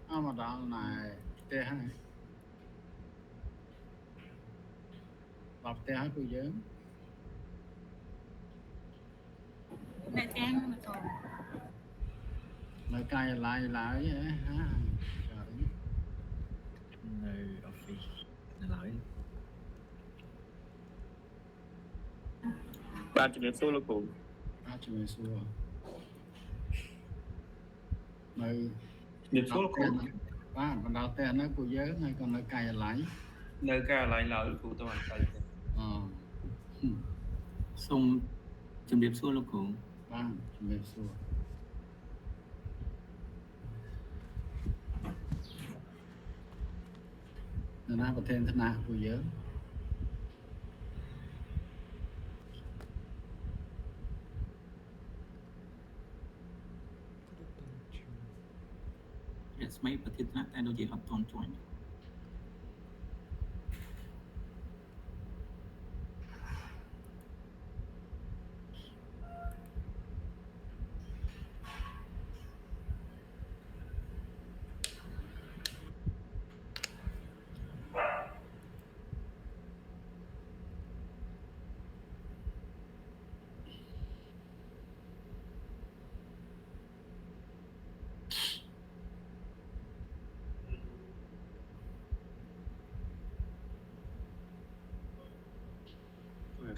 เอามาดาวไหนเตะให้หลับเตะให้กูเยอะ Đại trang mà còn Nơi cài lại lại ha. Trời. Nơi office nó lỗi bạn chỉ biết số là cụ Ba chữ người xưa. Nơi biết số là cụ ba còn đào tên nó cô nhớ hay còn nơi cài lại. nơi cả lại là cụ tôi hoàn thành Xong chùm điệp xua lúc cũng ba chữ người xưa. Nên nó có thêm thế nào cô nhớ. Yes, mấyประเทศนั้นแต่เราจะรับตอนจวน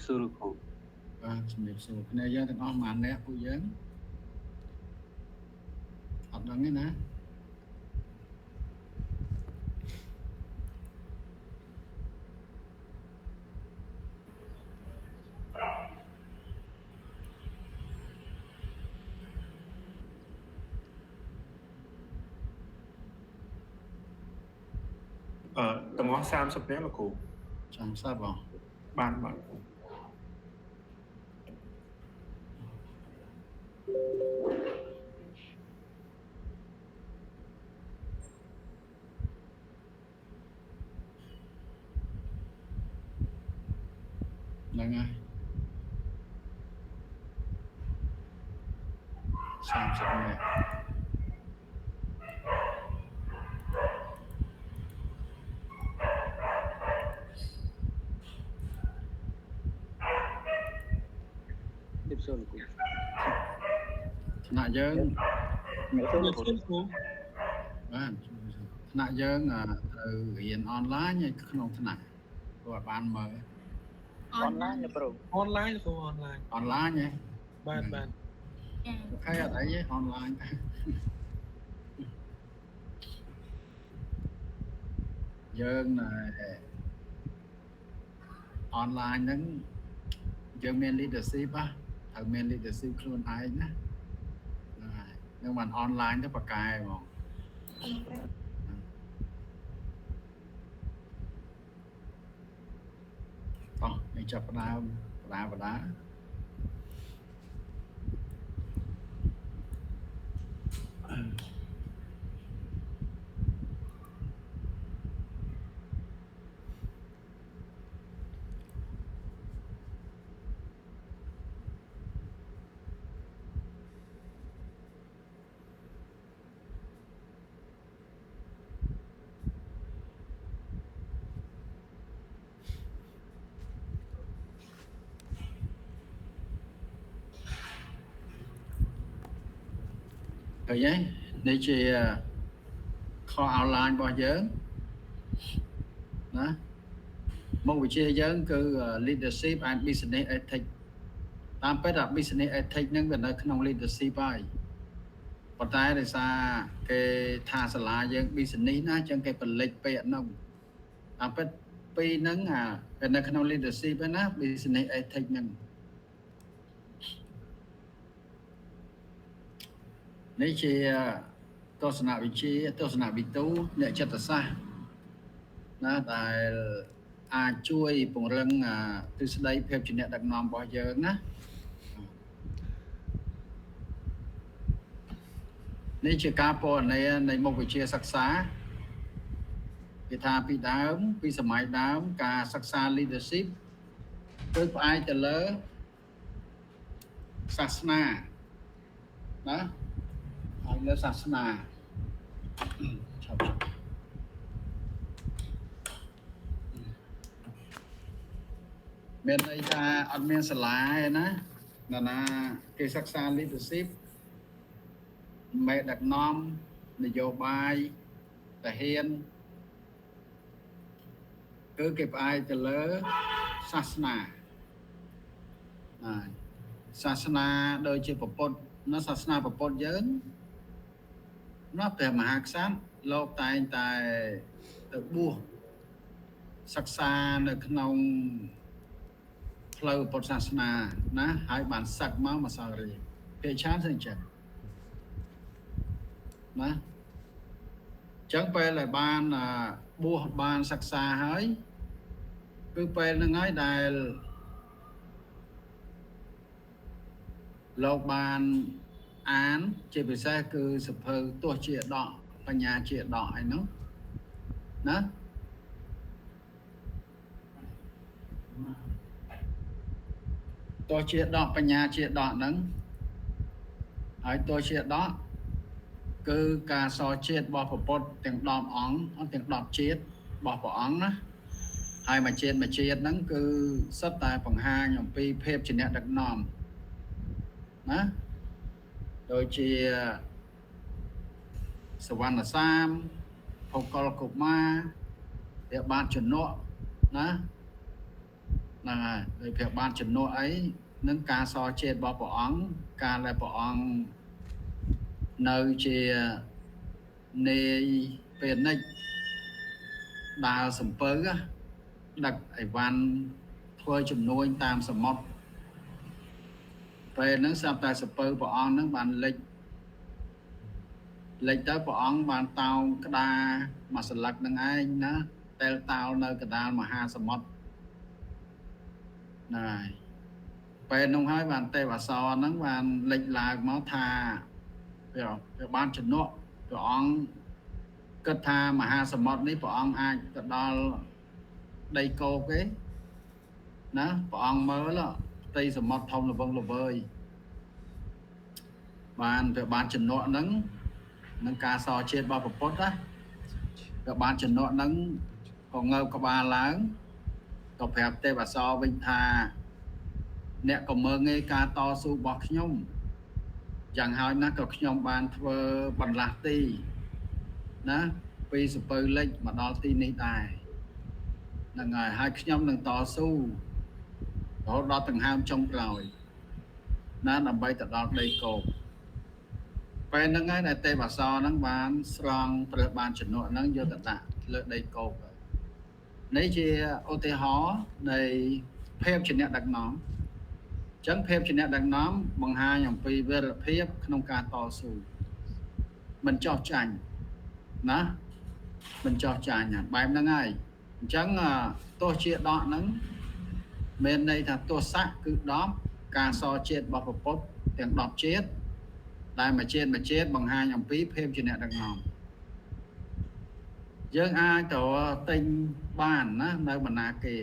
số là cụ Ba chữ người xưa. Cái này giờ thì có màn đấy cô nhớ. Học đằng ấy nè. tầm ngón sam sắp bé là cụ Chẳng sao bỏ. bạn Là ngay. Xong sắp này. biết số là cụ Nạ dân. số là điệp cụ xua lúc cũng Ba nạ dân từ hiện online như không thế nào. Của bạn mới. online là bro online lúc cũng online Online nhé. bạn bạn Khai ở đấy online. Dân này online nâng dân men leadership á, thằng men leadership luôn ai nhá. Nhưng mà online nó bạc cài mà. Đó, mình chập đá. Rồi nhé, đây chị kho outline bao giờ đó một vị trí dân cứ leadership and business ethics tam pet là business ethics nhưng mà nó không leadership ai còn tay thì sao cái tha sả lá dân business nó trong cái phần lịch bệ nông tam pet pi nâng cái nó không leadership nó business ethics nhưng nếu chị tôi sẽ nào vị trí tôi sẽ nào bị tú để cho ta xa nó tại chui bùng rừng từ đây phép chuyện đặc nòng bao giờ ná nếu chị capo này một vị trí sắc xá vì tha bị đám vì sớm mai đám cả sắc xa leadership tôi có ai trả lỡ sát na đó ai lỡ sát na ឆាប់មានន័យថាអត់មានសាលាទេណាណាគេសិក្សា leadership មេដឹកនាំនយោបាយតាហ៊ានគឺគេផ្អែកទៅលើសាសនាសាសនាដូចជាពុទ្ធនៅសាសនាពុទ្ធយើងណាព្រះមហាក្សត្រលោកតែងតែទៅបួសសិក្សានៅក្នុងផ្លូវពុទ្ធសាសនាណាហើយបានសឹកមកមកសង្រីភាគច្រើនទៅអញ្ចឹងណាចឹងពេលដែលបានបួសបានសិក្សាហើយគឺពេលហ្នឹងហើយដែលលោកបានអានជាពិសេសគឺសភៅទោះជាដកបញ្ញាជាដកអីនោះណាទោះជាដកបញ្ញាជាដកហ្នឹងហើយទោះជាដកគឺការសរជាតិរបស់ព្រះពុទ្ធទាំង10អង្គទាំង10ជាតិរបស់ព្រះអង្គណាហើយមួយជាតិហ្នឹងគឺសិតតែបង្ហាញអំពីភាពជាអ្នកដឹកនាំណាដូចជាសវណ្ណសាមភោគលកុមារព្រះបាទជំនក់ណាហ្នឹងហើយដោយព្រះបាទជំនក់អីនឹងការសរជាតិរបស់ព្រះអង្គការដែលព្រះអង្គនៅជានាយពេលនិចដើរសំពៅដឹកអីវ៉ាន់ធ្វើជំនួញតាមសមុទ្រពេលហ្នឹងស្រាប់តែសំពៅព្រះអង្គហ្នឹងបានលេចទៅព្រះអង្គបានតោងក្តារមួយសន្លឹកហ្នឹងឯងណាតែលតោលនៅកណ្ដាលមហាសមុទ្រណាហើយពេលនោះហើយបានទេវអសរហ្នឹងបានលេចឡើងមកថាព្រះបានជំនក់ព្រះអង្គគិតថាមហាសមុទ្រនេះព្រះអង្គអាចទៅដល់ដីគោកទេណាព្រះអង្គមើលផ្ទៃសមុទ្រធំល្វឹងល្វើយបានព្រះបានជំនក់ហ្នឹងនឹងការសរជាតិរបស់ព្រះពុទ្ធណាព្រះបានជំនក់ហ្នឹងក៏ងើបក្បាលឡើងក៏ប្រាប់ទេវអសរវិញថាអ្នកក៏មើងងាយការតស៊ូរបស់ខ្ញុំយ៉ាងហើយណាក៏ខ្ញុំបានធ្វើបន្លាស់ទីណាពីសពៅលិចមកដល់ទីនេះដែរហ្នឹងហើយខ្ញុំនឹងតស៊ូរហូតដល់ដង្ហើមចុងក្រោយណាដើម្បីទៅដល់ដីគោកពេលហ្នឹងហើយដែលទេវអសរហ្នឹងបានស្រង់ព្រះបានជំនក់ហ្នឹងយកទៅដាក់លើដីគោកនេះជាឧទាហរណ៍នៃភាពជាអ្នកដឹកនាំចឹងភាពជាអ្នកដឹកនាំបង្ហាញអំពីវីរភាពក្នុងការតស៊ូមិនចោះចាញ់ណាមិនចោះចាញ់បែបហ្នឹងហើយអញ្ចឹងទោះជាដកហ្នឹងមានន័យថាទោះស័កគឺ10ការសរជាតិរបស់ព្រះពុទ្ធទាំង10ជាតិដែលមួយជាតិបង្ហាញអំពីភាពជាអ្នកដឹកនាំយើងអាចទៅទិញបានណានៅបណ្ណាគេ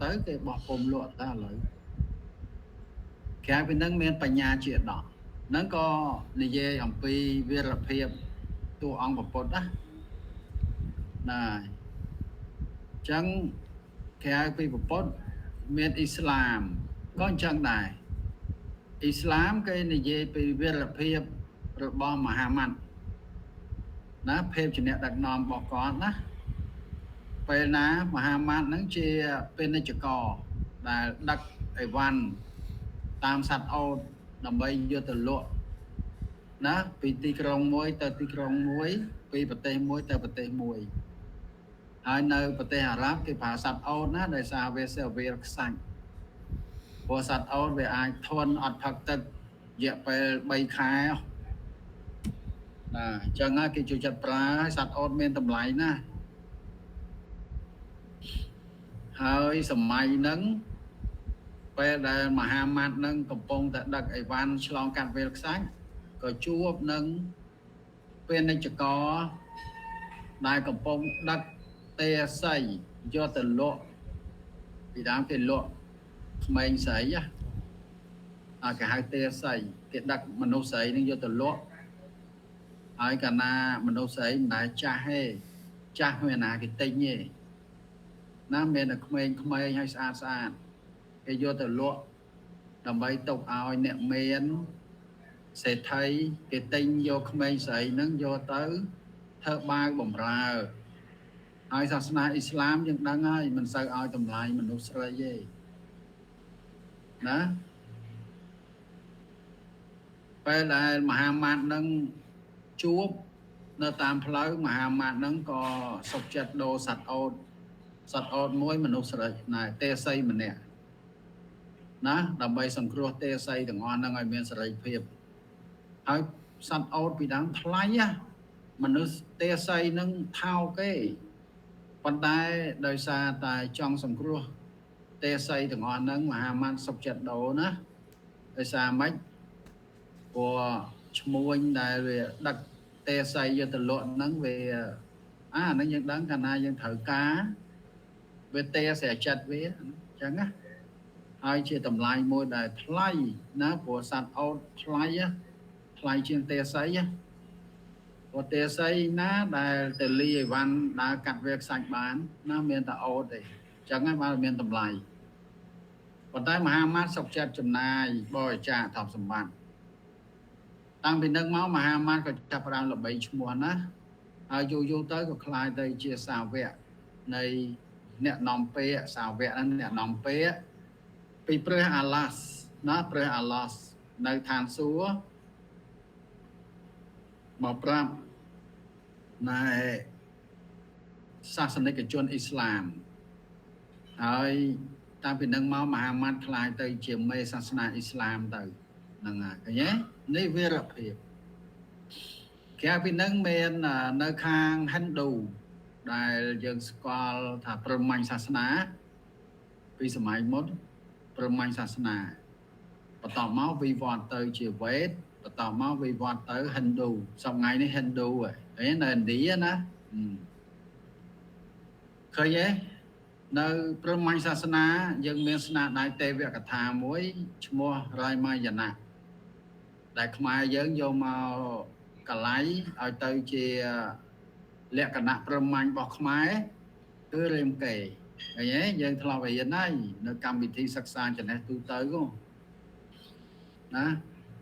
ទៅគេបោះពុំលក់តែឥឡូវក្រៅពីនឹងមានបញ្ញាជាដកហ្នឹងក៏និយាយអំពីវីរភាពតួអង្គព្រះពុទ្ធណាអញ្ចឹងក្រៅពីព្រះពុទ្ធមានអ៊ីស្លាមក៏អញ្ចឹងដែរអ៊ីស្លាមគេនិយាយពីវីរភាពរបស់មហាម៉ាត់ណាភាពជាអ្នកដឹកនាំរបស់គាត់ណាពេលណាមហាម៉ាត់ហ្នឹងជាពាណិជ្ជករដែលដឹកអីវ៉ាន់តាមសត្វអូតដើម្បីយកទៅលក់ណាពីទីក្រុងមួយទៅទីក្រុងមួយពីប្រទេសមួយទៅប្រទេសមួយហើយនៅប្រទេសអារ៉ាប់គេប្រើសត្វអូតណាដោយសារវាខ្សាច់ព្រោះសត្វអូតវាអាចធន់អត់ផឹកទឹករយៈពេល3ខែណាអញ្ចឹងហើយគេជួយចាត់ប្រើសត្វអូតមានតម្លៃណាស់ហើយសម័យហ្នឹងពេលដែលមហាម៉ាត់នឹងកំពុងតែដឹកអីវ៉ាន់ឆ្លងកាត់វាលខ្សាច់ក៏ជួបនឹងពាណិជ្ជករដែលកំពុងដឹកទេស័យយកទៅលក់ពីដើមគេលក់ក្មេងស្រីគេហៅទេស័យគេដឹកមនុស្សស្រីនឹងយកទៅលក់ ហើយកាលណាមនុស្សស្រីមិនដែលចាស់ទេចាស់មានណាគេទិញទេណាមានតែក្មេងៗហើយស្អាតគេយកទៅលក់ដើម្បីទុកឲ្យអ្នកមានសេដ្ឋីគេទិញយកក្មេងស្រីហ្នឹងយកទៅធ្វើបាវបំរើហើយសាសនាអ៊ីស្លាមយើងដឹងហើយមិនសូវឲ្យតម្លៃមនុស្សស្រីទេណាពេលដែលមហាម៉ាត់នឹងជួបនៅតាមផ្លូវមហាម៉ាត់នឹងក៏សុខចិត្តដូរសត្វអូតមួយមនុស្សស្រីណែទេសីម្នាក់ណាដើម្បីសង្គ្រោះទេសីទាំងអស់ហ្នឹងឲ្យមានសេរីភាពហើយសត្វអូតពីដើមថ្លៃណាមនុស្សទេសីហ្នឹងថោកគេប៉ុន្តែដោយសារតែចង់សង្គ្រោះទេសីទាំងអស់ហ្នឹងមហាម៉ាត់សុខចិត្តដូរណាដោយសារម៉េចព្រោះឈ្មួញដែលវាដឹកទេសីយកទៅលក់ហ្នឹងវាហ្នឹងយើងដឹងកាលណាយើងត្រូវការវាទេស្រាចិត្តវាអញ្ចឹងណាហើយជាតម្លៃមួយដែលថ្លៃណាព្រោះសត្វអូតថ្លៃជាងទេសីព្រោះទេសីណាដែលទៅលីអីវ៉ាន់ដើរកាត់វាខ្សាច់បានណាមានតែអូតទេអញ្ចឹងហើយបានមានតម្លៃប៉ុន្តែមហាម៉ាត់សុខចិត្តចំណាយបរិច្ចាគទ្រព្យសម្បត្តិតាំងពីនឹងមកមហាម៉ាត់ក៏ចាប់ផ្ដើមល្បីឈ្មោះណាហើយយូរទៅក៏คล้ายទៅជាសាវកនៃអ្នកនាំពាក្យសាវកហ្នឹងអ្នកនាំពាក្យពីព្រះអាឡាស់ណាព្រះអាឡាស់នៅឋានសួគ៌មកប្រាប់ណែសាសនិកជនអ៊ីស្លាមហើយតាំងពីនឹងមកមហាម៉ាត់คล้ายទៅជាមេសាសនាអ៊ីស្លាមទៅហ្នឹងហើយឃើញទេនេះវីរភាពក្រៅពីនឹងមាននៅខាងហិណ្ឌូដែលយើងស្គាល់ថាព្រហ្មញ្ញសាសនាពីសម័យមុនព្រហ្មញ្ញសាសនាបន្តមកវិវត្តទៅជាវេទបន្តមកវិវត្តទៅហិណ្ឌូសប្តាហ៍នេះហិណ្ឌូហើយនៅឥណ្ឌាណាឃើញទេនៅព្រហ្មញ្ញសាសនាយើងមានស្នាដៃទេវកថាមួយឈ្មោះរ៉ៃម៉ាយាណៈដែលខ្មែរយើងយកមកកលៃឲ្យទៅជាលក្ខណៈព្រហ្មញ្ញរបស់ខ្មែរគឺរាមកេរ្តិ៍ឃើញទេយើងធ្លាប់រៀនហើយនៅកម្មវិធីសិក្សាចំណេះទូទៅណា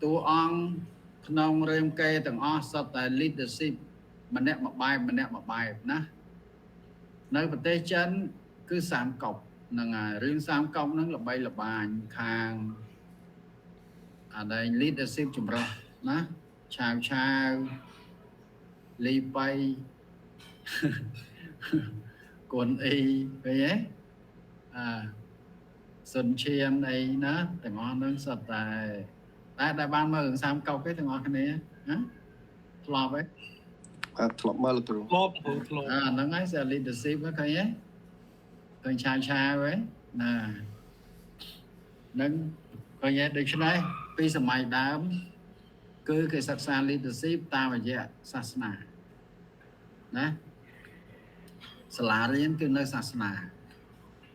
តួអង្គក្នុងរាមកេរ្តិ៍ទាំងអស់សុទ្ធតែ leadership ម្នាក់មួយបែបម្នាក់មួយបែបណានៅប្រទេសចិនគឺសាមកុកហ្នឹងហើយរឿងសាមកុកហ្នឹងល្បីល្បាញខាងអាដែល leadership ចម្រុះណាឆាវលីបៃកូនអីឃើញទេសុនឈាមអីណាទាំងអស់ហ្នឹងសុទ្ធតែដែលបានមើលរឿងសាមកុកទេទាំងអស់គ្នាណាធ្លាប់ទេធ្លាប់មើលលោកគ្រូធ្លាប់ហ្នឹងហើយc'est leadership ឃើញទេឃើញឆាវហ្នឹងណានឹងឃើញទេដូច្នេះពីសម័យដើមគឺគេសិក្សា leadership តាមរយៈសាសនាណាសាលារៀនគឺនៅសាសនា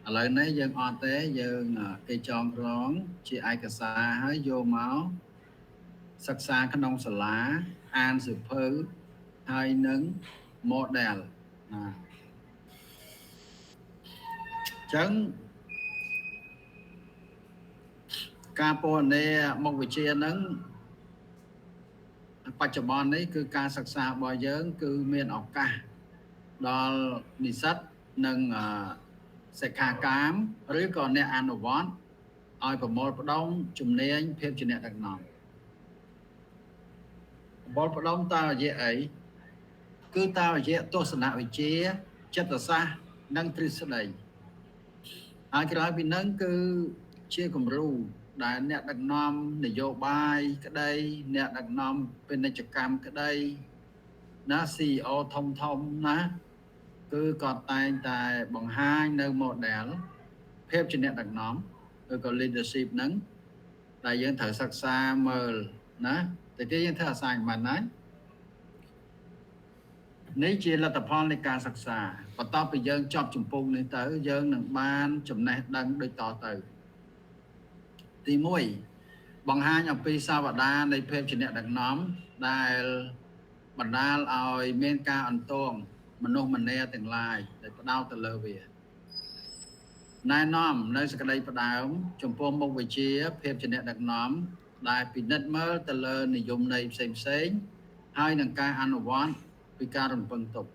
ឥឡូវនេះយើងអត់ទេយើងគេចងក្រងជាឯកសារហើយយកមកសិក្សាក្នុងសាលាអានសៀវភៅហើយនឹង model ណាចឹងការពណ៌នាមុខវិជ្ជាហ្នឹងបច្ចុប្បន្ននេះគឺការសិក្សារបស់យើងគឺមានឱកាសដល់និស្សិតនិងសិក្ខាកាមឬក៏អ្នកអនុវត្តឲ្យប្រមូលផ្ដុំជំនាញភាពជាអ្នកដឹកនាំប្រមូលផ្ដុំតាមរយៈអីគឺតាមរយៈទស្សនវិជ្ជាចិត្តសាស្ត្រនិងទ្រឹស្ដីហើយក្រៅពីហ្នឹងគឺជាគំរូដែលអ្នកដឹកនាំនយោបាយក្តីអ្នកដឹកនាំពាណិជ្ជកម្មក្តីណា CEO ធំណាគឺគាត់តែងតែបង្ហាញនៅ model ភាពជាអ្នកដឹកនាំឬក៏ leadership ហ្នឹងដែលយើងត្រូវសិក្សាមើលណាតែគេយើងធ្វើ assignment ណានេះជាលទ្ធផលនៃការសិក្សាបន្ទាប់ពីយើងចប់ជំពូកនេះទៅយើងនឹងបានចំណេះដឹងដូចតទៅទី1បង្ហាញអំពីសាវតានៃភាពជាអ្នកដឹកនាំដែល បណ្ដាលឲ្យមានការអន្ទងមនុស្សម្នាទាំងឡាយដែលផ្ដោតទៅលើវាណែនាំនៅសក្តីផ្ដើមចំពោះមុខវិជ្ជាភាពជាអ្នកដឹកនាំដែលពិនិត្យមើលទៅលើនិយមន័យផ្សេងៗហើយនឹងការអនុវត្តពីការរំពឹងទុក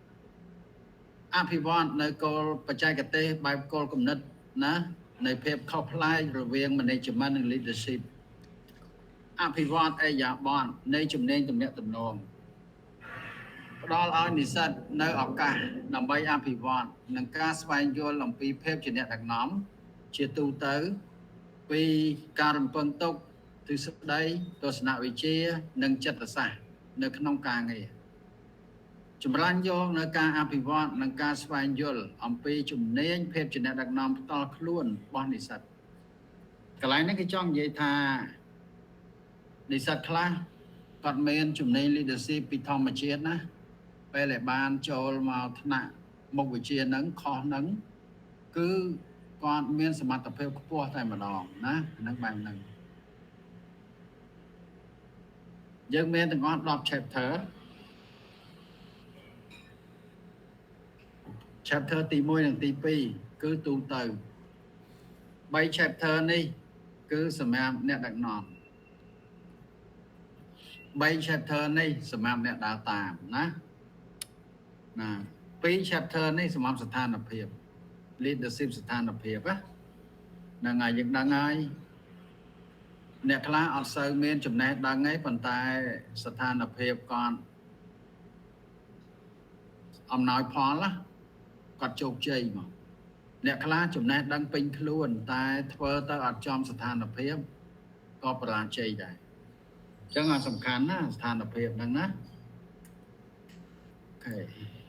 អភិវឌ្ឍនៅគោលបច្ចេកទេសបែបគោលគំនិតណានៃភាពខុសប្លែករវាង management និង leadership អភិវឌ្ឍអេយ៉ាប័តនៃជំនាញទំនាក់ទំនងផ្ដល់ឲ្យនិស្សិតនៅឱកាសដើម្បីអភិវឌ្ឍនិងការស្វែងយល់អំពីភាពជាអ្នកដឹកនាំជាទូទៅពីការរំពឹងទុកទ្រឹស្ដីទស្សនវិជ្ជានិងចិត្តសាស្ត្រនៅក្នុងការងារចម្រាញ់យកនៅការអភិវឌ្ឍនិងការស្វែងយល់អំពីជំនាញភាពជាអ្នកដឹកនាំផ្ទាល់ខ្លួនរបស់និស្សិតកន្លែងនេះគេចង់និយាយថានិស្សិតខ្លះគាត់មានជំនាញ leadership ពីធម្មជាតិណាពេលដែលបានចូលមកថ្នាក់មុខវិជ្ជាហ្នឹងខុសហ្នឹងគឺគាត់មានសមត្ថភាពខ្ពស់តែម្ដងណាហ្នឹងបែបហ្នឹងយើងមានទាំងអស់10 chapter chapter ទី1និងទី2គឺទូទៅ3 chapter នេះគឺសម្រាប់អ្នកដឹកនាំ3 chapter នេះសម្រាប់អ្នកដើរតាមណា2 chapter នេះសម្រាប់ស្ថានភាព leadership ស្ថានភាពហ្នឹងហើយយើងដឹងហើយអ្នកខ្លះអត់សូវមានចំណេះដឹងទេប៉ុន្តែស្ថានភាពគាត់អំណោយផលគាត់ជោគជ័យមកអ្នកខ្លះចំណេះដឹងពេញខ្លួនតែធ្វើទៅអត់ចំស្ថានភាពក៏បរាជ័យដែរអញ្ចឹងអាសំខាន់ណាស្ថានភាពហ្នឹងណាអូខេ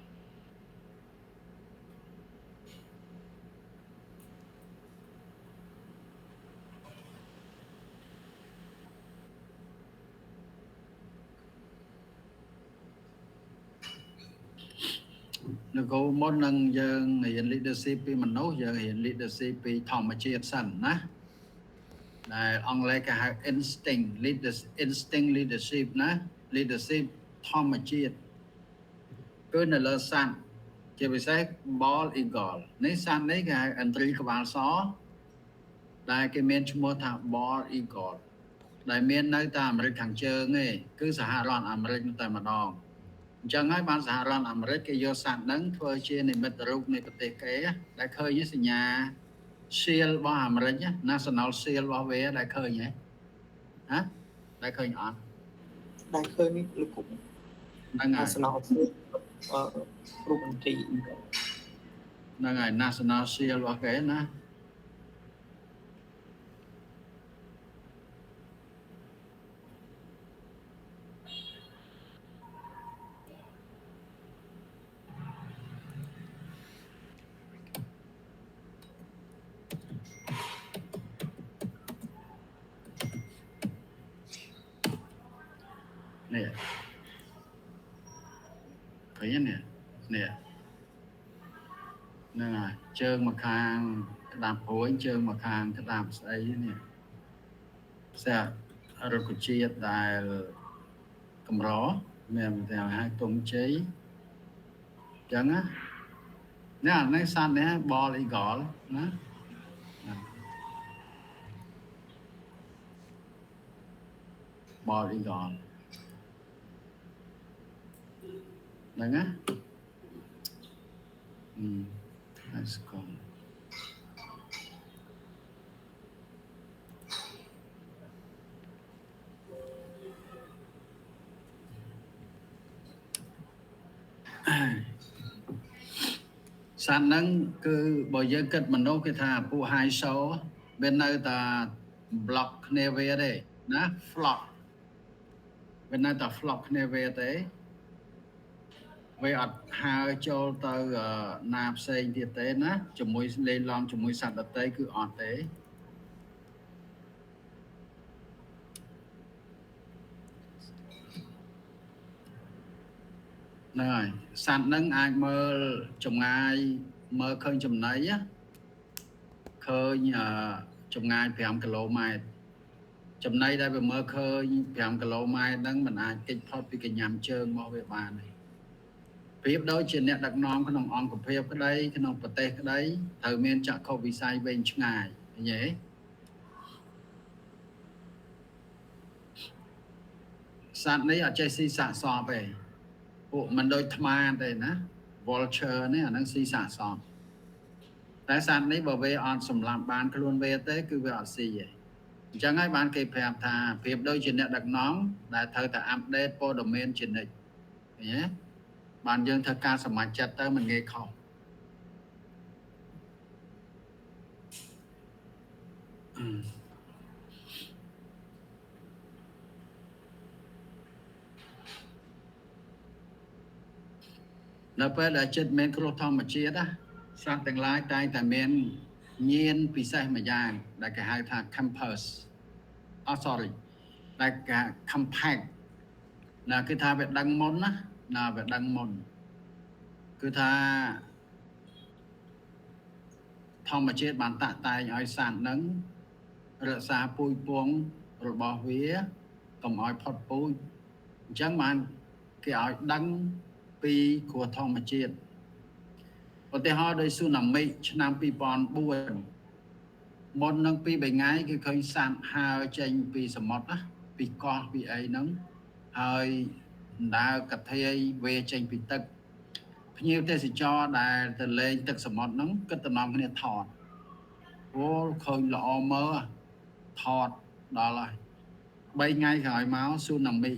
នៅកូមុននឹងយើងរៀន leadership ពីមនុស្សយើងរៀន leadership ពីធម្មជាតិសិនណាដែលអង់គ្លេសគេហៅ instinct leadership ណា leadership ធម្មជាតិគឺនៅលើសត្វជាពិសេស bald eagle នេះសត្វនេះគេហៅឥន្ទ្រីក្បាលសដែលគេមានឈ្មោះថា bald eagle ដែលមាននៅតែអាមេរិកខាងជើងទេគឺសហរដ្ឋអាមេរិកតែម្ដងអញ្ចឹងហើយបានសហរដ្ឋអាមេរិកគេយកសត្វហ្នឹងធ្វើជានិមិត្តរូបនៃប្រទេសគេដែលឃើញសញ្ញា seal របស់អាមេរិក National Seal របស់វាដែលឃើញហ៎ដែលឃើញអត់ដែលឃើញនេះលោកគុំហ្នឹងហើយ National Seal រូបមន្ត្រីហ្នឹងហើយ National Seal របស់គេណានេះឃើញនេះនេះហ្នឹងហើយជើងមកខាងក្តាប់ព្រួយជើងមកខាងក្តាប់ស្អីនេះផ្សារុក្ខជាតិដែលកម្រមានតែឲ្យទុំជ័យអញ្ចឹងណានេះសត្វនេះ bald eagle ណា bald eagleហ្នឹងណាlet's go សត្វហ្នឹងគឺបើយើងគិតមនុស្សគេថាពួក high show វានៅតែ block គ្នាវាទេណា flock វានៅតែ flock គ្នាវាទេវាអត់ហើចូលទៅណាផ្សេងទៀតទេណាជាមួយលេងឡំជាមួយសត្វដទៃគឺអត់ទេហ្នឹងហើយសត្វហ្នឹងអាចមើលចម្ងាយមើលឃើញចំណីឃើញចម្ងាយ5គីឡូម៉ែត្រ ចំណៃដែលវាមើលឃើញ5គីឡូម៉ែត្រហ្នឹងមិនអាចគេចផុតពីកញ្ញាំជើងមកវាបានទេប្រៀបដូចជាអ្នកដឹកនាំក្នុងអង្គភាពក្តីក្នុងប្រទេសក្តីត្រូវមានចក្ខុវិស័យវែងឆ្ងាយឃើញទេសត្វនេះអត់ចេះស៊ីសាកសពទេពួកមិនដូចថ្មទេណា vulture នេះអាហ្នឹងស៊ីសាកសពតែសត្វនេះបើវាអត់សម្លាប់បានខ្លួនវាទេគឺវាអត់ស៊ីទេអញ្ចឹងហើយបានគេប្រាប់ថាប្រៀបដូចជាអ្នកដឹកនាំដែលត្រូវតែអាប់ដេតព័ត៌មានជានិច្ចឃើញទេបានយើងធ្វើការសម្រេចចិត្តទៅមិនងាយខុសនៅពេលដែលចិត្តមានគ្រោះធម្មជាតិណាសត្វទាំងឡាយតែងតែមានញៀនពិសេសម្យ៉ាងដែលគេហៅថា campus sorry ដែលគេ compact ណាគឺថាវាដឹងមុនណាវាដឹងមុនគឺថាធម្មជាតិបានតាក់តែងឲ្យសត្វហ្នឹងរក្សាពូជពង្សរបស់វាកុំឲ្យផុតពូជអញ្ចឹងបានគេឲ្យដឹងពីគ្រោះធម្មជាតិឧទាហរណ៍ដោយស៊ូណាមីឆ្នាំ2004មុននឹង2 3ថ្ងៃគឺឃើញសត្វហើរចេញពីសមុទ្រណាពីកោះពីអីហ្នឹងហើយដើរកាធាយវេចេញពីទឹកភ្ញៀវទេសចរដែលទៅលេងទឹកសមុទ្រហ្នឹងគិតតំណងគ្នាថតអូឃើញល្អមើលថតដល់ហើយ3ថ្ងៃក្រោយមកស៊ូណាមី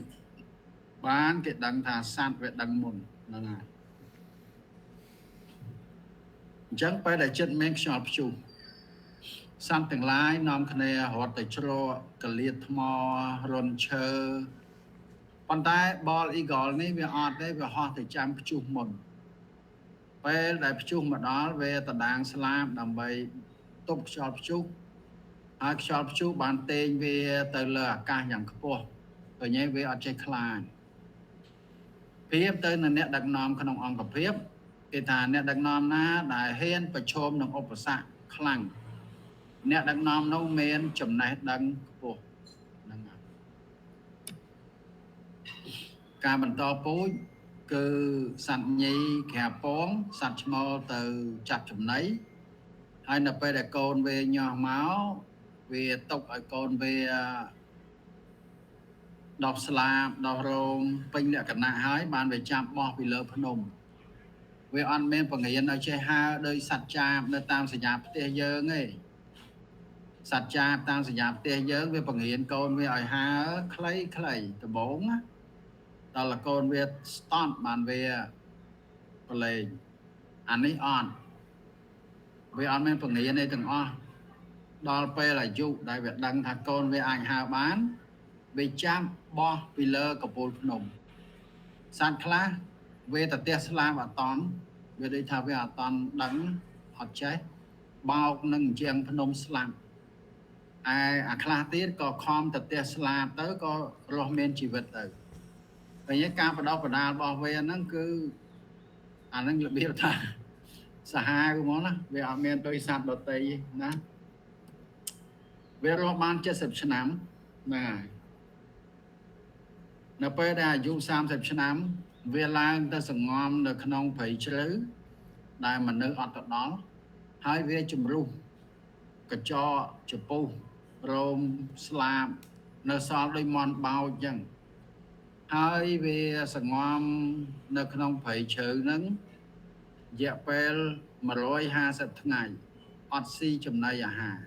បានគេដឹងថាសត្វវាដឹងមុនហ្នឹងហើយអញ្ចឹងពេលដែលចិត្តមានខ្យល់ព្យុះសត្វទាំងឡាយនាំគ្នារត់ទៅជ្រកកលៀតថ្មរន់ឈើប៉ុន្តែ bald eagle នេះវាអត់ទេវាហោះទៅចាំព្យុះមុនពេលដែលព្យុះមកដល់វាតដាងស្លាបដើម្បីទប់ខ្យល់ព្យុះហើយខ្យល់ព្យុះបានតេងវាទៅលើអាកាសយ៉ាងខ្ពស់ព្រោះញ៉េវាអត់ចេះខ្លាចប្រៀបទៅនឹងអ្នកដឹកនាំក្នុងអង្គភាពគេថាអ្នកដឹកនាំណាដែលហ៊ានប្រឈមនឹងឧបសគ្គខ្លាំងអ្នកដឹកនាំនោះមានចំណេះដឹងខ្ពស់ហ្នឹងហើយការបន្តពូជគឺសត្វញីក្រាពងសត្វឆ្មោលទៅចាប់ចំណីហើយនៅពេលដែលកូនវាញាស់មកវាຕົកឲ្យកូនវាដោះស្លាបដោះរោមពេញលក្ខណៈហើយបានវាចាប់បោះពីលើភ្នំវាអត់មានបង្រៀនឲ្យចេះហើរដោយសត្វចាបនៅតាមសញ្ញាផ្ទះយើងទេសត្វចាបតាមសញ្ញាផ្ទះយើងវាបង្រៀនកូនវាឲ្យហើរខ្លីដំបងណាដល់កូនវាស្តប់បានវាប្រឡែងអានេះអត់វាអត់មានបង្រៀនអីទាំងអស់ដល់ពេលអាយុដែលវាដឹងថាកូនវាអាចហើរបានវាចាប់បោះពីលើកពូលភ្នំសត្វខ្លះវាទៅផ្ទះស្លាបអត់តន់វាដូចថាវាអត់តន់ដឹងអត់ចេះបោកនឹងជាងភ្នំស្លាប់អាខ្លះទៀតក៏ខំទៅផ្ទះស្លាបទៅក៏រស់មានជីវិតទៅតែការបដោះបដាលរបស់វាហ្នឹងគឺអាហ្នឹងរបៀបថាសាហាវហ្មងណាវាអត់មានដូចសត្វដទៃណាវារស់បាន70ឆ្នាំណានៅពេលដែលអាយុ30ឆ្នាំវាឡើងទៅសង្ងំនៅក្នុងព្រៃជ្រៅដែលមនុស្សអត់ទៅដល់ហើយវាជំរុះកញ្ចក់ចពុះរោមស្លាបនៅសល់ដោយមន់បោចអញ្ចឹងហើយវាសង្ងំនៅក្នុងព្រៃជ្រៅហ្នឹងរយៈពេល150ថ្ងៃអត់ស៊ីចំណីអាហារ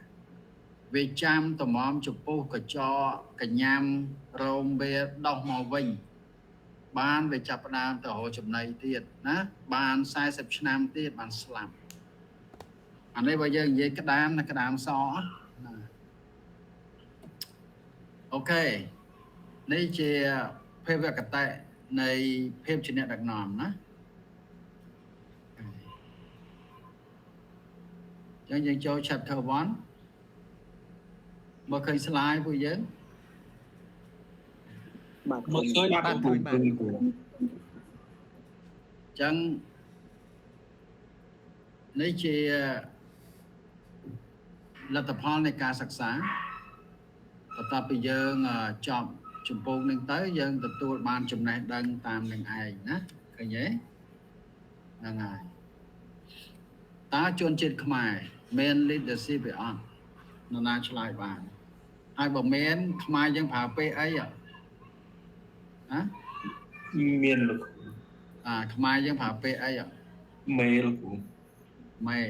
វាចាំតម្រាំចពុះកញ្ចក់កញ្ញាំរោមវាដោះមកវិញបានវាចាប់ផ្ដើមទៅរកចំណីទៀតណាបាន40ឆ្នាំទៀតបានស្លាប់អានេះបើយើងនិយាយក្តាមណាក្តាមសណាអូខេនេះជាភេវកតៈនៃភាពជាអ្នកដឹកនាំណាចឹងយើងចូល chapter 1មកឃើញ slide ពួកយើង បាទ មកឃើញបាទ អញ្ចឹងនេះជាលទ្ធផលនៃការសិក្សា បន្ទាប់ពីយើងចប់ចម្ពោះនឹងទៅយើងទទួលបានចំណេះដឹងតាមនឹងឯងណាឃើញទេហ្នឹងហើយតើជនជាតិខ្មែរមាន leadership ទេអត់នរណាឆ្លើយបានហើយបើមានខ្មែរយើងប្រើពេលអីហ៎ មានលោក ខ្មែរយើងប្រើពេលអី មេលោក ម៉ែ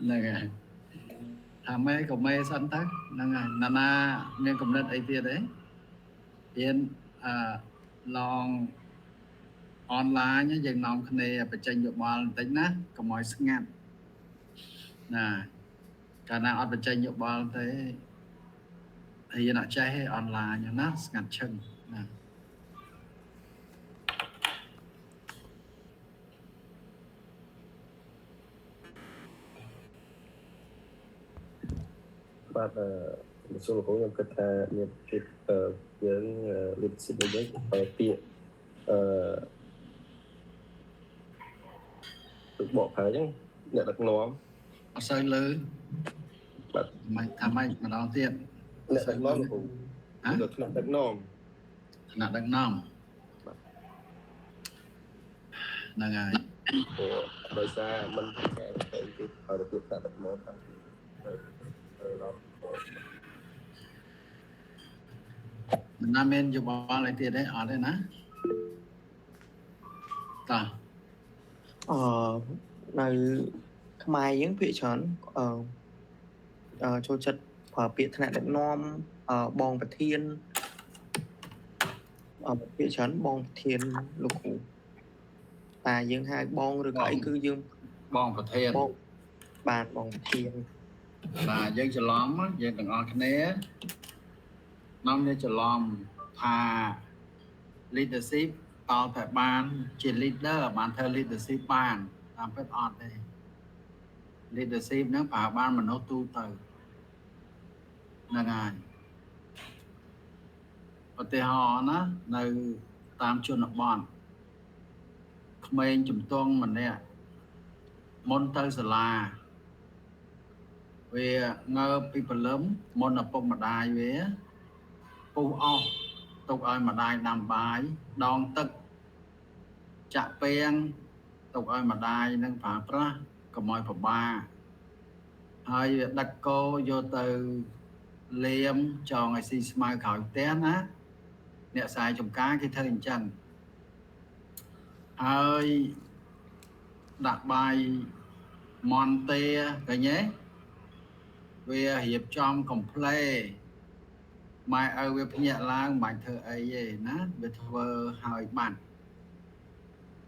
ហ្នឹងហើយថាម៉ែក៏ម៉ែសិនទៅហ្នឹងហើយណានាមានកំណត់អីទៀតទេរៀនឡងអនឡាញយើងនាំគ្នាបញ្ចេញយោបល់បន្តិចណាកុំឲ្យស្ងាត់ណាកាលណាអត់បញ្ចេញយោបល់ទេរៀនអត់ចេះអនឡាញណាស្ងាត់ឈឹងណា បាទសួរលោកខ្ញុំគិតថាមានភាពយើងលិទ្ធិសិទ្ធិយើងទៅពាក្យទៅបកប្រែអញ្ចឹងអ្នកដឹកនាំ អត់សូវលើ បាទ មិនថាម៉េចម្ដងទៀត អ្នកដឹកនាំលោកទៅថ្នាក់ដឹកនាំ ថ្នាក់ដឹកនាំហ្នឹងហើយ ព្រោះដោយសារมันខែទៅគឺឲ្យទៅថ្នាក់ដឹកនាំតាមដល់ ណាមានយោបល់អីទៀតទេអត់ទេណាតោះ នៅខ្មែរយើងភាគច្រើនចូលចិត្តប្រើពាក្យថ្នាក់ដឹកនាំបងប្រធានភាគច្រើនបងប្រធានលោកគ្រូតែយើងហៅបងឬក៏អីគឺយើង បងប្រធាន បាទបងប្រធាន បាទយើងច្រឡំយើងទាំងអស់គ្នានាំគ្នាច្រឡំថា leadership តើតែបានជា leader បានធ្វើ leadership បានតាមពិតអត់ទេ leadership ហ្នឹងប្រើបានមនុស្សទូទៅហ្នឹងហើយឧទាហរណ៍ណានៅតាមជនបទក្មេងជំទង់ម្នាក់មុនទៅសាលាវាងើបពីព្រលឹមមុនឪពុកម្ដាយវាពុះអស់ទុកឲ្យម្ដាយដាំបាយដងទឹកចាក់ពេងទុកឲ្យម្ដាយនឹងប្រើប្រាស់កុំឲ្យពិបាកហើយវាដឹកគោយកទៅលាមចងឲ្យស៊ីស្មៅក្រោយផ្ទះណាអ្នកសាយចំការគេធ្វើអញ្ចឹងហើយដាក់បាយមន់ទេឃើញទេវារៀបចំកំ pl ម៉ែឪវាភ្ញាក់ឡើងមិនបាច់ធ្វើអីទេណាវាធ្វើហើយបាត់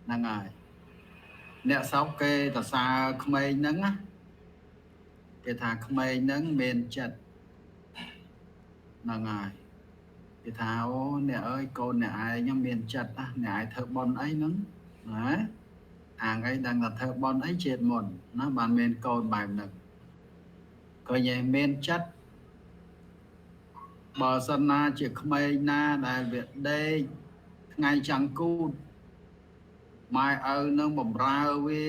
ហ្នឹងហើយអ្នកសោកគេសរសើរក្មេងហ្នឹងណាគេថាក្មេងហ្នឹងមានចិត្តហ្នឹងហើយគេថាអូអ្នកអើយកូនអ្នកឯងមានចិត្តណាអ្នកឯងធ្វើបន់អីហ្នឹងណាអាងអីដឹងថាធ្វើបន់អីជាតិមុនណាបានមានកូនបែបហ្នឹងឃើញឯងមានចិត្តបើសិនណាជាក្មេងណាដែលវាដេកថ្ងៃច័ន្ទគូតម៉ែឪនឹងបំរើវា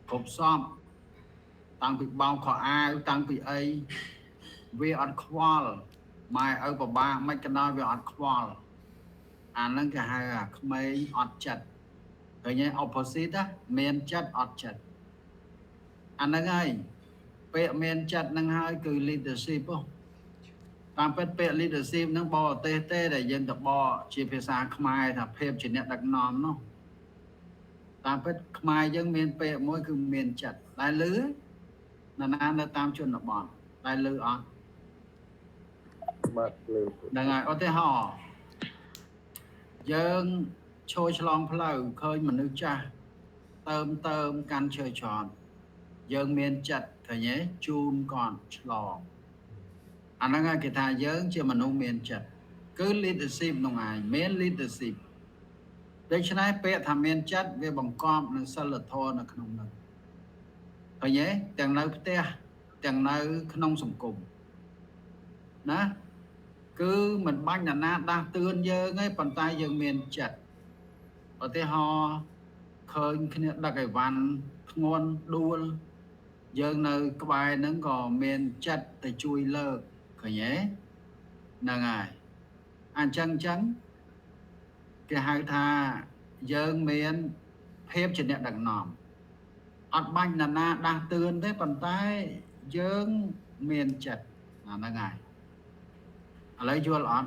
គ្រប់សពតាំងពីបោកខោអាវតាំងពីអីវាអត់ខ្វល់ម៉ែឪពិបាកមិនក៏ដោយវាអត់ខ្វល់អាហ្នឹងគេហៅអាក្មេងអត់ចិត្តឃើញទេ opposite ណាមានចិត្តអត់ចិត្តអាហ្នឹងហើយពាក្យមានចិត្តហ្នឹងហើយគឺ leadership តាមពិតពាក្យ leadership ហ្នឹងបរទេសទេដែលយើងទៅបកជាភាសាខ្មែរថាភាពជាអ្នកដឹកនាំនោះតាមពិតខ្មែរយើងមានពាក្យមួយគឺមានចិត្តដែលលឺណានៅតាមជនបទដែលលឺអត់ បាទលើ ហ្នឹងហើយឧទាហរណ៍យើងឈរឆ្លងផ្លូវឃើញមនុស្សចាស់តើមកាន់ឈើច្រត់យើងមានចិត្តឃើញទេជូនគាត់ឆ្លងអាហ្នឹងគេថាយើងជាមនុស្សមានចិត្តគឺ leadership ហ្នឹងឯងមាន leadership ដូច្នេះពាក្យថាមានចិត្តវាបង្កប់នឹងសិលធម៌នៅក្នុងនោះឃើញទេទាំងនៅផ្ទះទាំងនៅក្នុងសង្គមណាគឺមិនបាញ់ណាដាស់តឿនយើងទេប៉ុន្តែយើងមានចិត្តឧទាហរណ៍ឃើញគ្នាដឹកអីវ៉ាន់ធ្ងន់ដួល dương nơi cái bài nó còn miền chặt để chui lơ khởi nhé nè ngài anh chân chắn cái hai tha dương miền phép trên điện đặc nòm ọt banh là na đang tươn thế bàn tay dương miền chặt nè ngài lấy vô lọt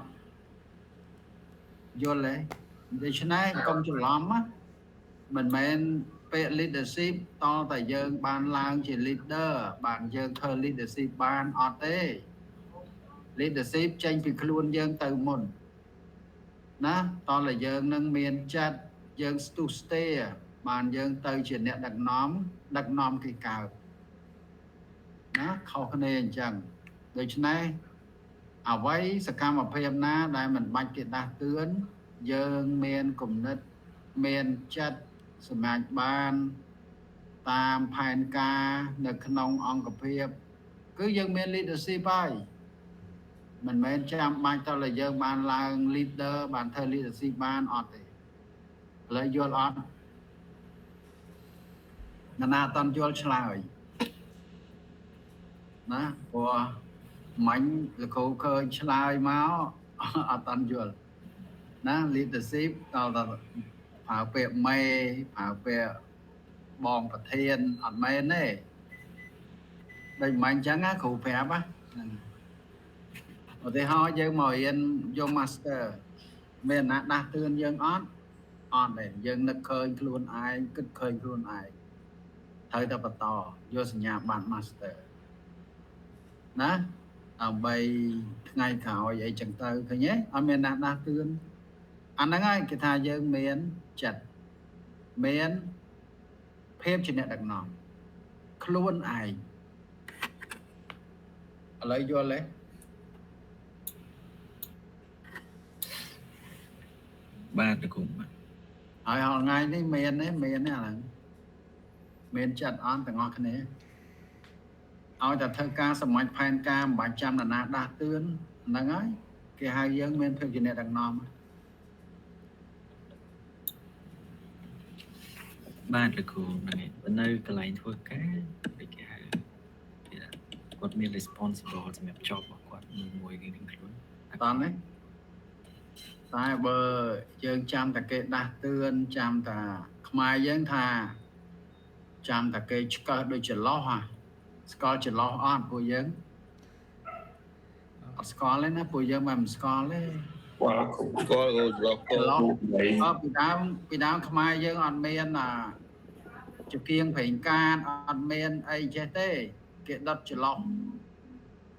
vô lấy để cho này công cho lắm á mình men pe leadership to tại dương ban lang chỉ leader bạn dương thơ leadership ban ọt leadership tranh vì luôn dương từ một ná to là dương nâng miền chặt dương stu stay bàn dương từ chuyện nè đặt nóm cái cào ná không có nên chẳng để cho này ở vậy sẽ cam ở phim ná đây mình bạch cái đa tướng dương miền cùng đất miền chặtสมัครบ้านตามแผนการในขนมองกับเพียบcứ dân men leadership bay mình men chăm ban tao là dân ban lang leader ban thơ leadership ban ọt lấy vô ọt na toàn vô lại đó của mạnh là cô khơi lại máu ở toàn vô đó leadership tao là phá về mây phá về bòn và thiên ở mây này đây mạnh chẳng á cụ phép á ở đây họ dân mời yên vô master mình đã đạt tương dân on để dân nó khơi luôn ai cứ khơi luôn ai thời ta bắt to vô nhà bạn master đó ở đây ngày khảo vậy chẳng tới thôi nhé ở mình đã đạt tương anh nói ngay cái thà dân miền chặt miền phép trên net đặc nòng luôn ai lấy vô lấy ba được cùng hỏi họ ngay đấy miền này là miền chặt on từ ngõ cái này ao chặt thơ ca sầm mạch phan ca 300 là na đa tương là ngay cái hai dân miền phép trên net đặc nòng ba được cùng này bên nơi cái lại thua cá để cái quạt miền responsible cho mẹ job quạt mùi cái đỉnh luôn toàn đấy tại bờ dân chăm ta cái đa tương chăm ta mai dân thà chăm ta cái cơ đôi chân lo hả score chân lo on của dân score lên á của dân mà score lên qua cũng có rồi lo đấy bị đám mai dân on men là chụp kiêng phải can on men ai chết tê cái đất chân lo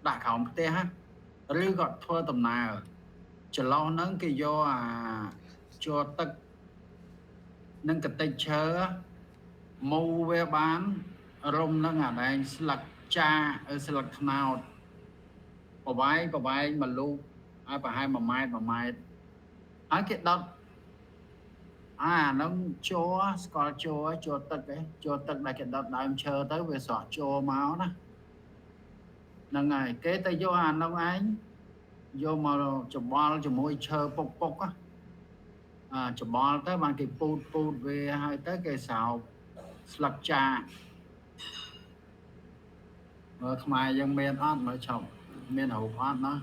đã khảo tê ha rư gọi thua tầm nào chỉ lo nâng cái do cho tất nâng cái tay chớ mù về bán rung nâng ở đây sạc cha ở sạc nào có bài mà lưu ai bà hai mà mai ai cái đất nó cho score cho tất đấy cho tất là cái đất đang chờ tới về sọ cho máu đó nâng ngày kế tay vô nông anh vô mà chụp ball chụp môi chờ bốc á chụp ball tới bằng cái put về hai tới cái sào sạc cha rồi mai dân miền ăn mới chồng miền hậu ăn đó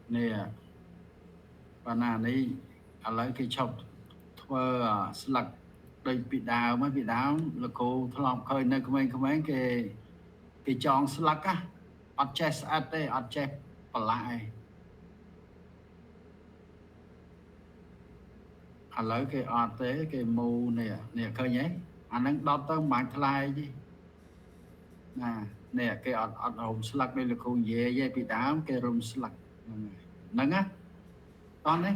nè và này lấy cái chọc thơ sạc đây bị đào mới bị đào là cô thằng khơi nơi của mấy cái chọn sạc á object at đây object và lại lấy cái tế cái mù nè khơi nhé anh đang đọc tới mạng thay chứ nè cái hồng sạc đây là cô dễ bị đào cái rung sạc nâng á con đấy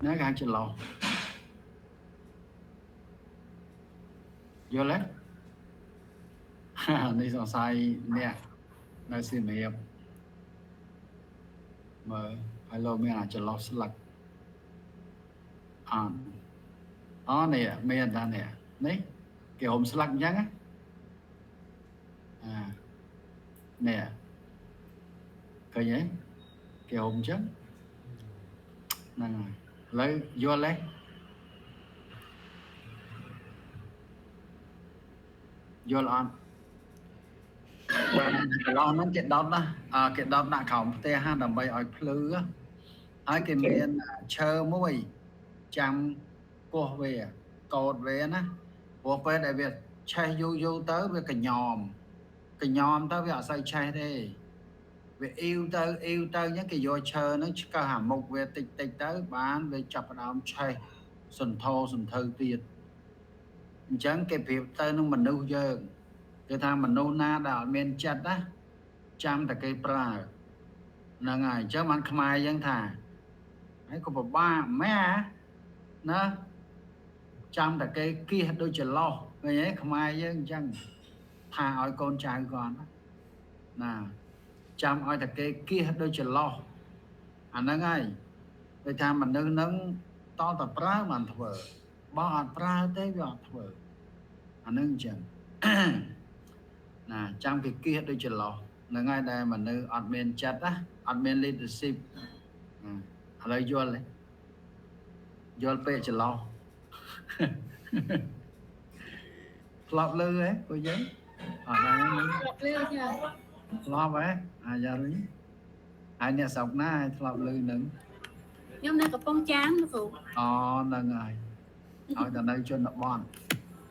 nó gan trên lò vô lấy đi xong sai nè nơi xin mẹ mở hello mẹ là trên lò sạc đó nè mẹ ta nè đấy cái hồng sạc nhá nè ឃើញទេគេហុំអញ្ចឹងហ្នឹងហើយឥឡូវយល់ទេយល់អត់បាទកន្លោះហ្នឹងគេដុតណាគេដុតដាក់ក្រោមផ្ទះហ្នឹងដើម្បីឲ្យភ្លឺហើយគេមានឈើមួយចាំពោះវាកោតវាណាព្រោះពេលដែលវាឆេះយូរទៅវាកញោមទៅវាអត់សូវឆេះទេវាអ៊ីវទៅអញ្ចឹងគេយកឈើហ្នឹងឆ្កឹះអាមុខវាតិចទៅបានវាចាប់ផ្ដើមឆេះសន្ធោសន្ធៅទៀតអញ្ចឹងគេប្រៀបទៅនឹងមនុស្សយើងគេថាមនុស្សណាដែលអត់មានចិត្តណាចាំតែគេប្រើហ្នឹងហើយអញ្ចឹងបានខ្មែរយើងថាហើយក៏ពិបាកម៉ែណាចាំតែគេគៀសដូចច្រឡោះឃើញទេខ្មែរយើងអញ្ចឹងថាឲ្យកូនចៅគាត់ណាចាំឲ្យតែគេគៀសដូចច្រឡោះអាហ្នឹងហើយគេថាមនុស្សហ្នឹងតតែប្រើបានធ្វើបើអត់ប្រើទេវាអត់ធ្វើអាហ្នឹងអញ្ចឹងណាចាំគេគៀសដូចច្រឡោះហ្នឹងហើយដែលមនុស្សអត់មានចិត្តណាអត់មាន leadership ឥឡូវយល់ទេយល់ពេកច្រឡោះធ្លាប់លឺហ៎ពួកយើងអត់ដែរ ធ្លាប់លឺចា ធ្លាប់ហ៎អាយ៉ាលីហើយអ្នកស្រុកណាឲ្យធ្លាប់លឺនឹង ខ្ញុំនៅកំពង់ចាមលោកគ្រូ អូហ្នឹងហើយឲ្យតែនៅជនបទ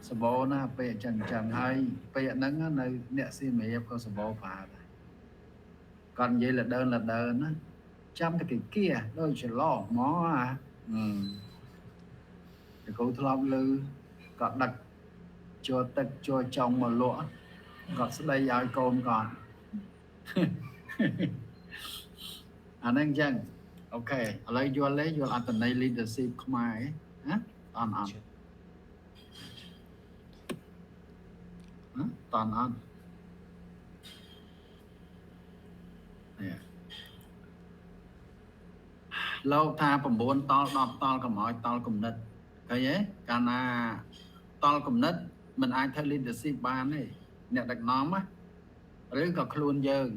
សបោណាពេលអញ្ចឹងហើយពេលហ្នឹងនៅអ្នកសៀមរាបក៏សបោប្រើដែរគាត់និយាយលដើនណាចាំតែគេគៀដូចច្រឡោះហ្មងតែគូធ្លាប់លឺគាត់ដឹកចូលទឹកចូលចុងមកលក់គាត់ស្ដីឲ្យកូនគាត់អាហ្នឹងអញ្ចឹងអូខេឥឡូវយល់ទេយល់អត្ថន័យ leadership ខ្មែរណាអត់តន់អត់នេះលោកថា9តល់10តល់កុំឲ្យតល់គំនិតឃើញទេកាលណាតល់គំនិតមិនអាចធ្វើ leadership បានទេអ្នកដឹកនាំណាឬក៏ខ្លួនយើង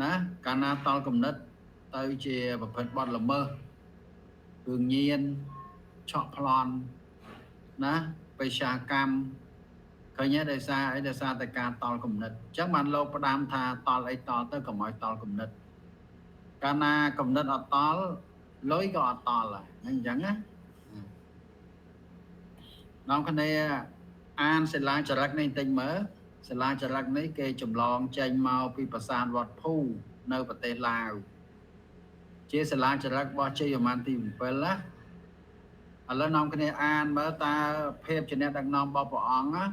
ណាកាលណាតល់គំនិតទៅជាប្រភេទបទល្មើសរឿងញៀនឆក់ប្លន់ណាបេសាកម្មឃើញទេដោយសារតែការតល់គំនិតអញ្ចឹងបានលោកផ្ដាំថាតល់អីតល់ទៅកុំឲ្យតល់គំនិតកាលណាគំនិតអត់តល់លុយក៏អត់តល់ដែរអញ្ចឹងណានាំគ្នាអានសិលាចារឹកនេះបន្តិចមើលសិលាចារឹកនេះគេចម្លងចេញមកពីប្រាសាទវត្តភូនៅប្រទេសឡាវជាសិលាចារឹករបស់ជ័យវរ្ម័នទី7ណាឥឡូវនាំគ្នាអានមើលតើភាពជាអ្នកដឹកនាំរបស់ព្រះអង្គណា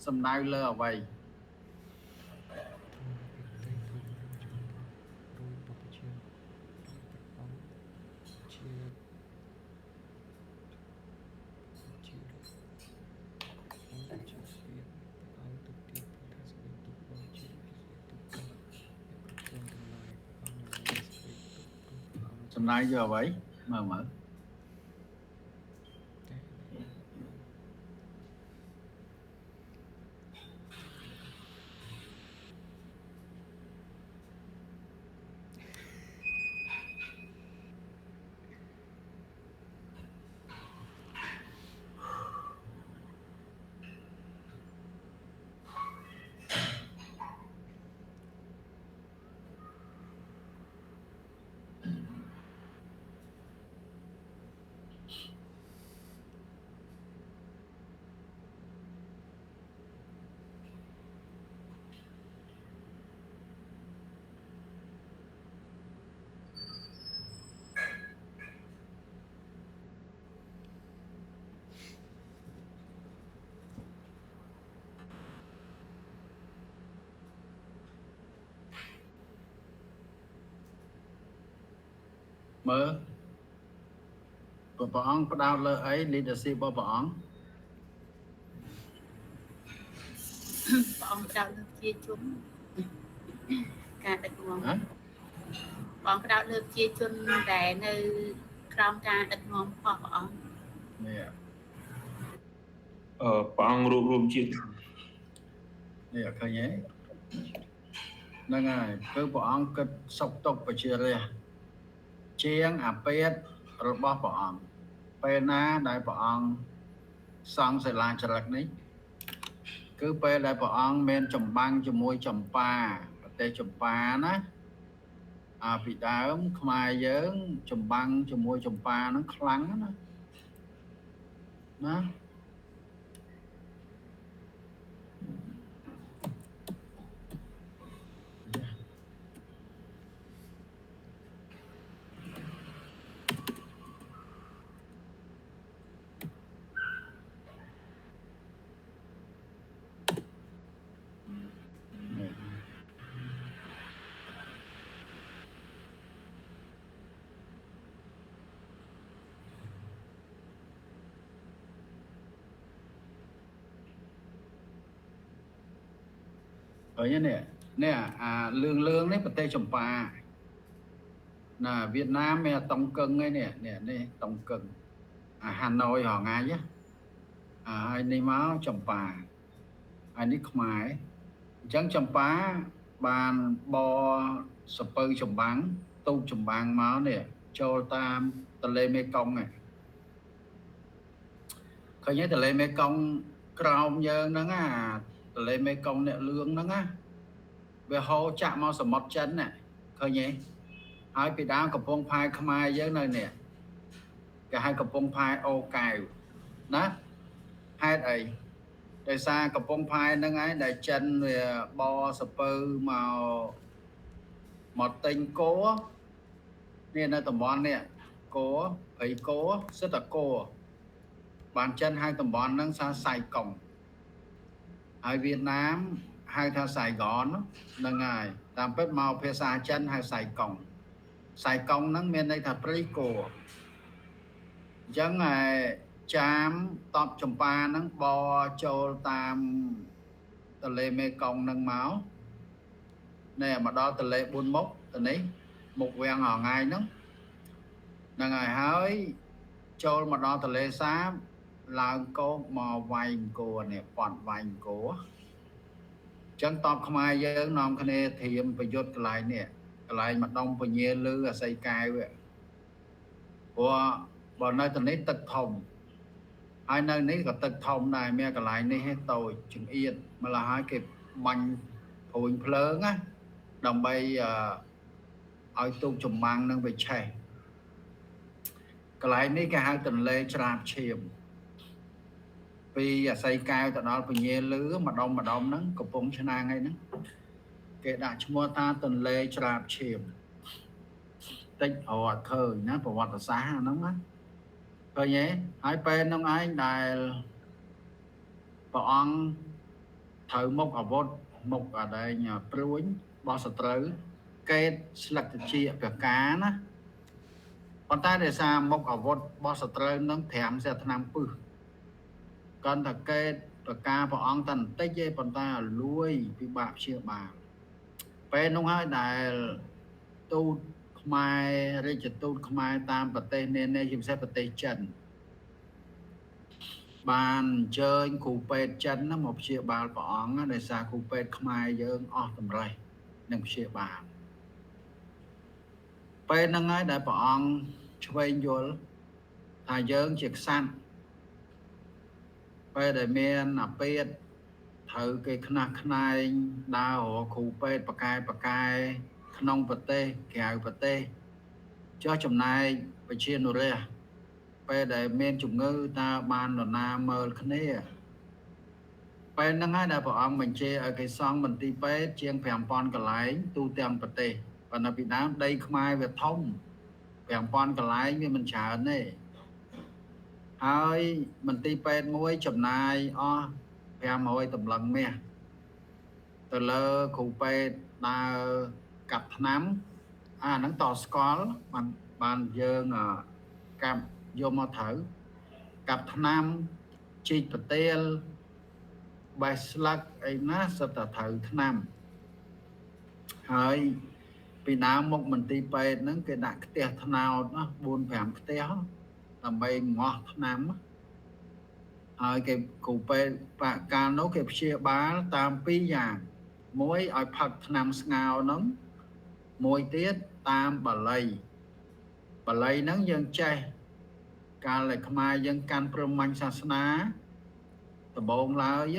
សំដៅលើអ្វីសំដៅយកអ្វីមើលមើលមើលព្រះអង្គផ្ដោតលើអី leadership របស់ព្រះអង្គ ព្រះអង្គផ្ដោតលើជាជនការដឹកនាំ ហ៎ ព្រះអង្គផ្ដោតលើជាជនដែលនៅក្រោមការដឹកនាំរបស់ព្រះអង្គ នេះ ព្រះអង្គរួបរวมជាតិ នេះឃើញទេ ហ្នឹងហើយគឺព្រះអង្គគិតសុខទុក្ខប្រជារាស្ត្រជាងអាពេតរបស់ព្រះអង្គពេលណាដែលព្រះអង្គសង់សិលាចារឹកនេះគឺពេលដែលព្រះអង្គមានចម្បាំងជាមួយចម្ប៉ាប្រទេសចម្ប៉ាណាពីដើមខ្មែរយើងចម្បាំងជាមួយចម្ប៉ាហ្នឹងខ្លាំងណា Ở nè lương đấy bật tay chồng bà là Việt Nam mẹ tổng cân ấy nè tổng cân Hà Nội họ ngay nhá hai này máu chồng bà anh ấy không ai chẳng chồng bà bàn bò sập pơ chồng bán tu chồng bán máu nè cho tam tờ lê mê công này khởi nhớ tờ lê mê công cầu nhớ nó á tờ lê mê công nè lương nó á về hồ chạm mau sầm mọt chân nè khởi nhớ hai bị đá cặp bông phai không ai với nơi nè cả hai cặp bông phai ô cài đó hai ấy để xa cặp bông phai nó ấy đại chân về bo sập màu một tinh cố nên là tầm bón nè cố ấy cố rất là cô bàn chân hai tầm bón nó xa Sài Cổng hai Việt Nam hai theo Sài Gòn nó ngày làm bếp màu phía xa chân hai Sài Cổng nó miền đây thật pretty cool chẳng ngày chám top chồng ba nó bo châu tam tờ lê mê công nâng máu nè mà đó tờ lê buôn mốc tờ đấy một ven họ ngay nó là ngày hơi châu mà đó tờ lê xá là cô mò vành cô nè còn vành cô chẳng top không ai với nông khăn nè thì em phải dốt lại nè lại mặt đông phải nhẹ lư là xây cài vậy của bọn nơi tờ đấy tật thồng hai nơi này có tật thông này mẹ cả lại này hết tôi chừng yên mà là hai cái bánh phùn lớn á đồng bay ở tu chùm mang nâng về chè cả lại này cái hai tuần lê tràm chìm vì xây cao tại đó phải nhẹ lứa mà đông nó có bóng chân nàng hay nó cái đã mua ta tuần lê tràm chìm tích ở thời nó phải hoạt ở xa nó á rồi nhé hai bên ông ấy đại bọn ông thử một ở vốt một ở đây nhà pruin bao sợi trứ kết sạch chia về cá nó còn ta để xa một ở vốt bao sợi trứ nó thèm sẽ tham pư còn thật kết về cá bọn ông thành tích dây bọn ta lui bị bạc chia bà bên ông ấy đại tu mai rồi chỉ tu mai tam bát tê nên nên chúng sẽ bát tê chân bàn chơi cụ pet chân nó một chia ba bọn để xa cụ pet mai dương ở tầm rồi nên chia bàn pet nó ngay đại bọn chơi vô thà dương chiếc xanh pet để miền là pet thử cái khăn đào cụ pet bạc cài nông vật tê kẹo vật tê cho chồng này phải chia nô rê bây để men chủng ngư ta ban là nam mơ khné bây năng hai đại ông mình chia ở cái song mình ti pet chiên phèm pon cả lái tu tiêm vật tê và nó bị nám đây không ai về thông phèm pon cả lái như mình trả này hai mình ti pet muối chồng này o phèm hồi tầm lần mẹ từ lơ cụ pet ta cặp nắm nắng tỏ score bàn dương cặp vô mà thử cặp nam chi bật tel bài slack ấy nó sẽ thử nam hơi vì nào một mình ti pe nó cái đặt cái tiền nào nó buôn phèm cái téo làm bay ngọt nam hơi cái cụ pe và ca nấu cái chia bá tam pi vàng មួយឲ្យផឹកថ្នាំស្ងោរហ្នឹងមួយទៀតតាមបាលីហ្នឹងយើងចេះកាលដែលខ្មែរយើងកាន់ព្រហ្មញ្ញសាសនាដំបូងឡើយ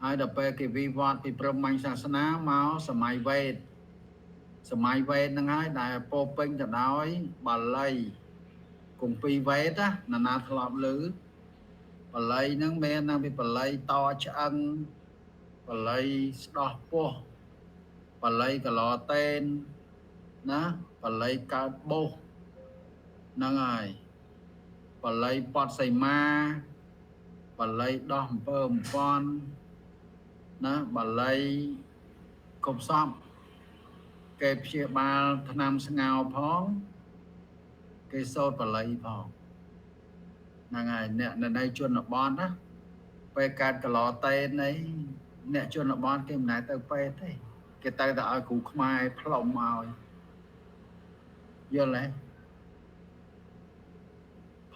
ហើយដល់ពេលគេវិវត្តពីព្រហ្មញ្ញសាសនាមកសម័យវេទហ្នឹងហើយដែលពោពេញទៅដោយបាលីគម្ពីរវេទណាណាធ្លាប់ឮបាលីហ្នឹងមានតាំងពីបាលីតឆ្អឹងបាលីស្ដោះពោះបាលីកឡតេនណាបាលីកើតបោសហ្នឹងហើយបាលីបតសីមាបាលីដោះអំពើអំព័ន្ធណាបាលីកុំសពគេព្យាបាលថ្នាំស្ងោរផងគេសូត្របាលីផងហ្នឹងហើយអ្នកនៅជនបទណាពេលកើតកឡតេនអីអ្នកជនបទគេមិនដែលទៅពេទ្យទេគេទៅតែឲ្យគ្រូខ្មែរផ្លុំឲ្យយល់ទេ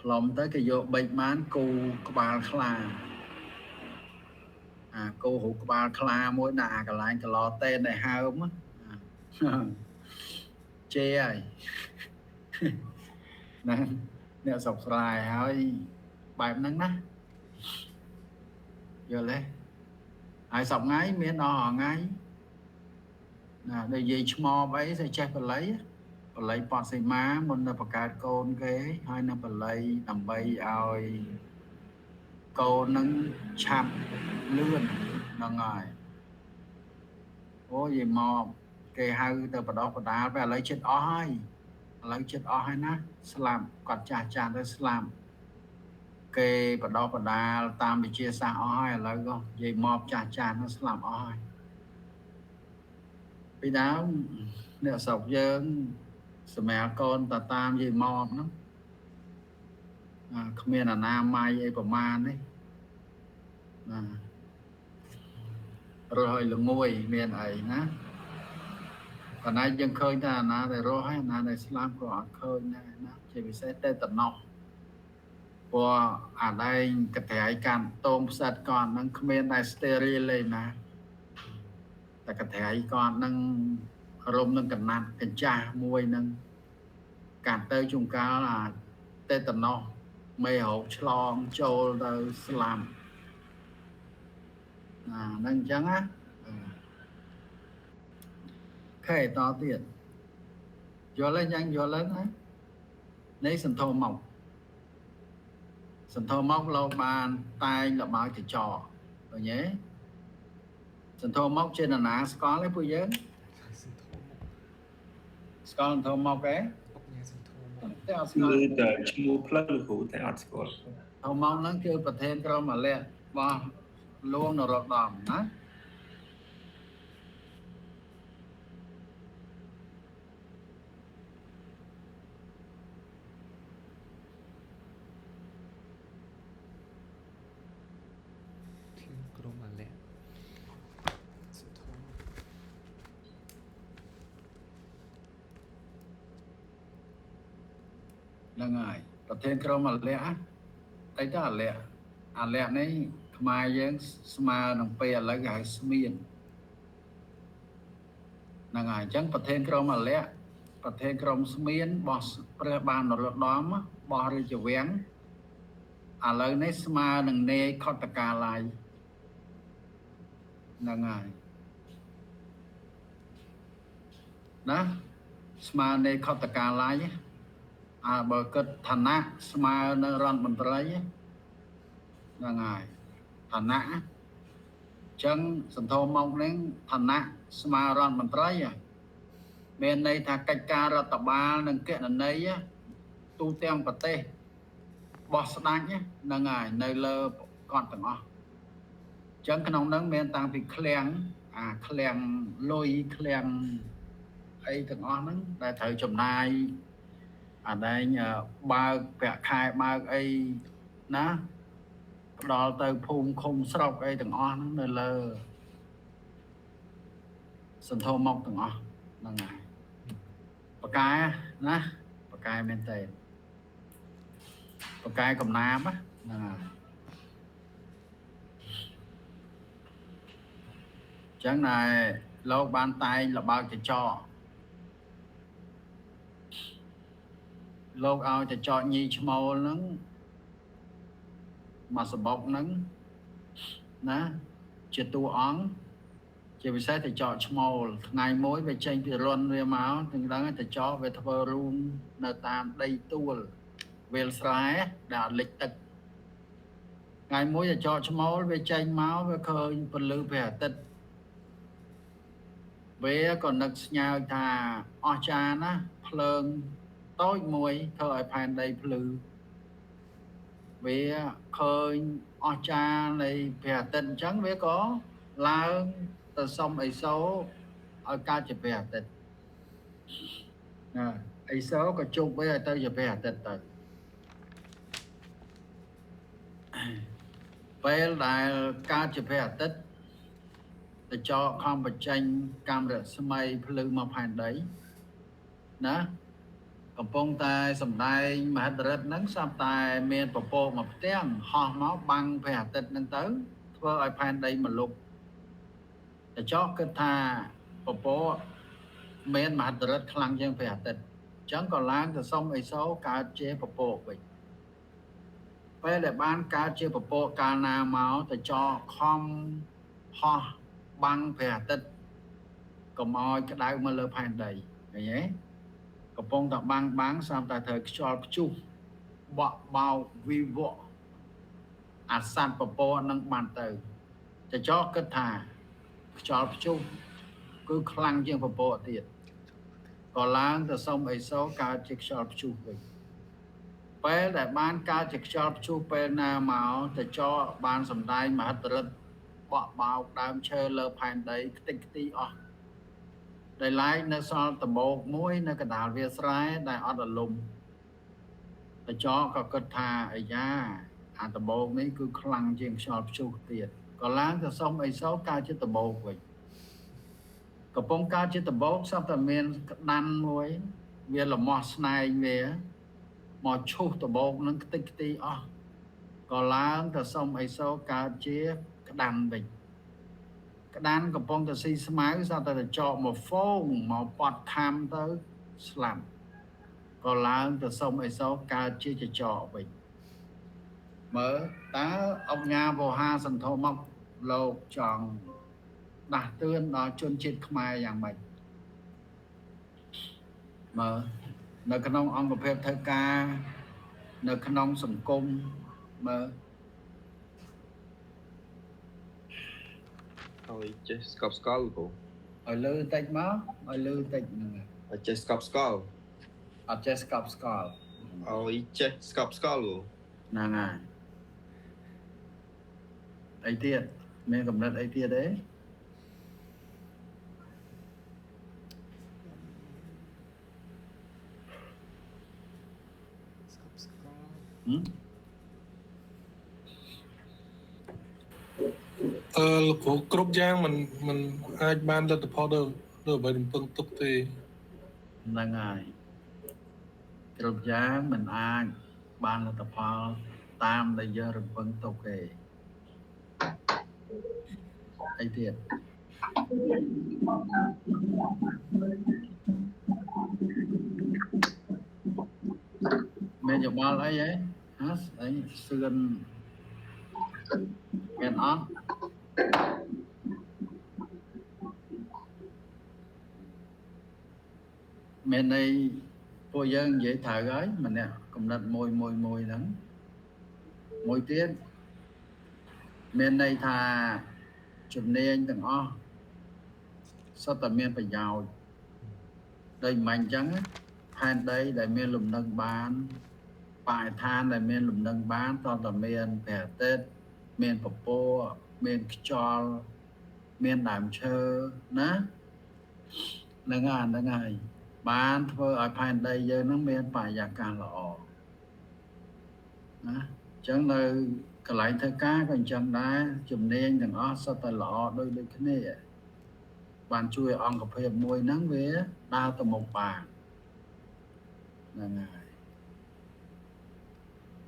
ផ្លុំទៅគេយកបេចបានគូក្បាលខ្លាគូរូក្បាលខ្លាមួយដាក់អាកន្លែងកឡតេនដែលហើមជេហើយណាអ្នកសុកស្រែហើយបែបហ្នឹងណាយល់ទេហើយសប្ងៃមានដល់ថ្ងៃណាដូចយាយឆ្មបអីស្អីចេះបល័យបតសីមាមុនទៅបង្កើតកូនគេហើយនៅបល័យដើម្បីឲ្យកូននឹងឆាប់លឿនហ្នឹងហើយអូយាយមកគេហៅទៅបដោះបដាលពេលឥឡូវចិត្តអស់ហើយណាស្លាប់គាត់ចាស់ទៅស្លាប់គេបដោះបដាលតាមវិជាសាស្ត្រអស់ហើយឥឡូវក៏និយាយមកចាស់នោះស្លាប់អស់ហើយពីដើមអ្នកស្រុកយើងសម្រាប់កូនតាតាមនិយាយមកហ្នឹងគ្មានអនាម័យអីប្រមាណទេណារស់ឲ្យល្ងួយមានអីណាប៉ុន្តែយើងឃើញថាអាណាដែលរស់ហើយអាណាដែលស្លាប់ក៏អត់ឃើញដែរណាជាពិសេសតែតំណោះព្រោះអាដែងកត្រៃកាន់តោងផ្សិតគាត់ហ្នឹងគ្មានដែរស្តេរីលទេណាតែកត្រៃគាត់ហ្នឹងរុំនឹងកណាត់កញ្ចាស់មួយហ្នឹងកាត់ទៅជួនកាលអាតែតំណោះមេរោគឆ្លងចូលទៅស្លាប់ហ្នឹងអញ្ចឹងណាខេតទៀតយល់ហើយយ៉ាងយល់ហើយណានេះសន្ធមកលោកបានតែងលបាយកញ្ចក់ឃើញទេសន្ធមកជាណានាស្គាល់ទេពួកយើងស្គាល់សន្ធមកទេតែអត់ស្គាល់ គឺតែឈ្មោះផ្លូវលោកគ្រូតែអត់ស្គាល់ សន្ធមកហ្នឹងគឺប្រធានក្រុមអាល័ករបស់លោកនរោត្តមណាក្រុមអាឡែហ្នឹងហើយប្រធានក្រុមអាល័កអីទៅអាល័កនេះខ្មែរយើងស្មើនឹងពេលឥឡូវគេហៅស្មៀនហ្នឹងហើយអញ្ចឹងប្រធានក្រុមអាល័កប្រធានក្រុមស្មៀនរបស់ព្រះបាទនរោត្តមរបស់រាជវាំងឥឡូវនេះស្មើនឹងនាយខុទ្ទកាល័យហ្នឹងហើយណាស្មើនាយខុទ្ទកាល័យបើគិតឋានៈស្មើនៅរដ្ឋមន្ត្រីហ្នឹងហើយឋានៈអញ្ចឹងសន្ធោមកនេះឋានៈស្មើរដ្ឋមន្ត្រីមានន័យថាកិច្ចការរដ្ឋបាលនិងគណនេយ្យទូទាំងប្រទេសបោះស្ដាច់ហ្នឹងហើយនៅលើគាត់ទាំងអស់អញ្ចឹងក្នុងហ្នឹងមានតាំងពីឃ្លាំងឃ្លាំងលុយឃ្លាំងអីទាំងអស់ហ្នឹងដែលត្រូវចំណាយអាដែងបើកប្រាក់ខែបើកអីណាផ្ដល់ទៅភូមិឃុំស្រុកអីទាំងអស់ហ្នឹងនៅលើសន្ធោមកទាំងអស់ហ្នឹងហើយបកែណាបកែមែនទេបកែកំណាបហ្នឹងហើយ chẳng này lâu bàn tay là bao cho lâu ao cho nhi màu nắng mà sờ bọc nắng ná chỉ tu óng chỉ vì sao thì cho màu ngày mối về tranh thì luôn về máu thì đó thì cho về thơ luôn là tam đây tu về sái đã lịch tật ngày mối là cho máu về tranh máu về khơi phần lư về tật về còn nực nhau thà o cha ná phơn tối mùi thời phàn đầy lư về khơi o cha này về tật trắng về có là từ xong ấy số ở ca chỉ về tật ấy số có chung với tôi giờ về tật tật về là ca chỉ về tật để cho không phải tranh camera smay lư mà phàn đấy đó còn phong tai sầm tai mà rất nắng sầm tai miền bộ mà tiếng ho máu băng về tật nâng tới thưa ai phàn đây mà lục để cho cái thà bộ miền mà rất khăng dân về tật chẳng còn lang từ xong ấy số cá chế bộ vậy bây để bán cá chế bộ cá nào máu để cho không ho băng về tật còn mọi cái đại mà lơ phàn đầy vậy nhé còn phong tập băng bán xong tại thời cho chu bọ bao vi vọ san bộ nâng bàn từ để cho cái thà cho chu cứ khăng dân bộ tiền còn lang từ xong ấy số cá chế cho chu vậy bây để bán cá chế cho chu pe na máu để cho bán sầm đai mà rất bọ bao đam chơi lơ phàn đấy tích tí đây lại nó so tầm bộ mũi nó cái đảo việt sái đại ở đà lùng để cho có cơ thà ở nhà tầm bộ mấy cứ khăng trên shop chu tiền còn láng từ xong ấy sáu ca chứ tầm bộ vậy có bông ca chứ tầm bộ sắp tầm miền đan muối vì là mò này về mò chu tầm bộ nó tích tí còn láng từ xong ấy sáu ca chứ cái đàn bình cái đàn của phong từ si smile sao ta cho một phone một bọt tham tới làm còn là từ sông ấy sau ca chia cho vậy mở tá ông nhà vô ha sân thô mọc lô chọn đặt tương đó chôn chết mai dạng mình mở nơi khăn ông có phép thơ ca nơi khăn ông sầm cung mở Ôi chết Scop Skull cô ở lư tách máu ở lư tách chết Scop Skull ở chết Scop Skull Ôi chết Scop Skull cô nè ngài ấy tiệt mình cầm đất ấy tiệt đấy của group giang mình ai ban lên tập order rồi bởi điểm phân tục thì là ngài group giang mình ai ban là tập hợp tam là giờ được phân tục kề ấy tiệt mình dùng bao lấy ấy hả đấy sườn men on men này cô dân dễ thở gái mình nè cùng đặt môi nắng môi tiếng men này thà chụp nên từng sao tầm men phải giàu đây mạnh trắng than đây đại men lùm nâng bán bài than đại men lùm nâng bán to tầm men bẻ tết men popo men chol men đàm chơ ná nâng ngài bán thơ ở phàn đây giờ nó men phải giả càng lọ chẳng nơi cái lại thơ cá còn chẳng đá chùm nên đừng sao ta lọ đôi cái này bàn chui cà phê môi nắng về đau tầm một bàn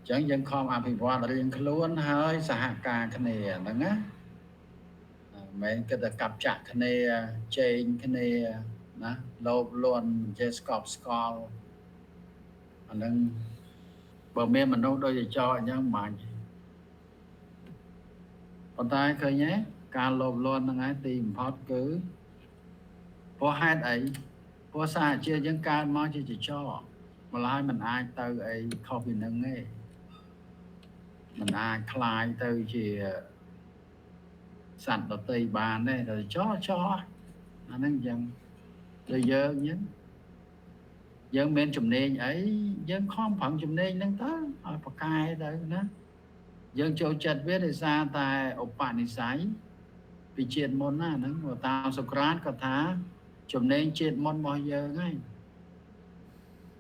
chẳng dân không phiền qua là riêng luôn hơi xã cả cái này đó á មែនគេតែកាប់ចាក់គ្នាជែងគ្នាណាលោបលន់ចេះស្កប់ស្កល់អាហ្នឹងបើមានមនុស្សដូចចោអញ្ចឹងមិនបាញ់ប៉ុន្តែឃើញទេការលោបលន់ហ្នឹងឯងទីបំផុតគឺព្រោះហេតុអីព្រោះសារជាយើងកើតមកជាចោម្ល៉េះមិនអាចទៅអីខុសពីហ្នឹងទេមិនអាចคลายទៅជាសត្វដតីបានទេតែចោអាហ្នឹងអញ្ចឹងដូចយើងអញ្ចឹងយើងមានចំណេញអីយើងខំប្រឹងចំណេញហ្នឹងទៅឲ្យប្រកែទៅណាយើងចូលចិត្តវាដោយសារតែឧបនិស្ស័យពីជាតិមុនណាហ្នឹងតាមសូក្រាតក៏ថាចំណេញជាតិមុនរបស់យើងហ្នឹង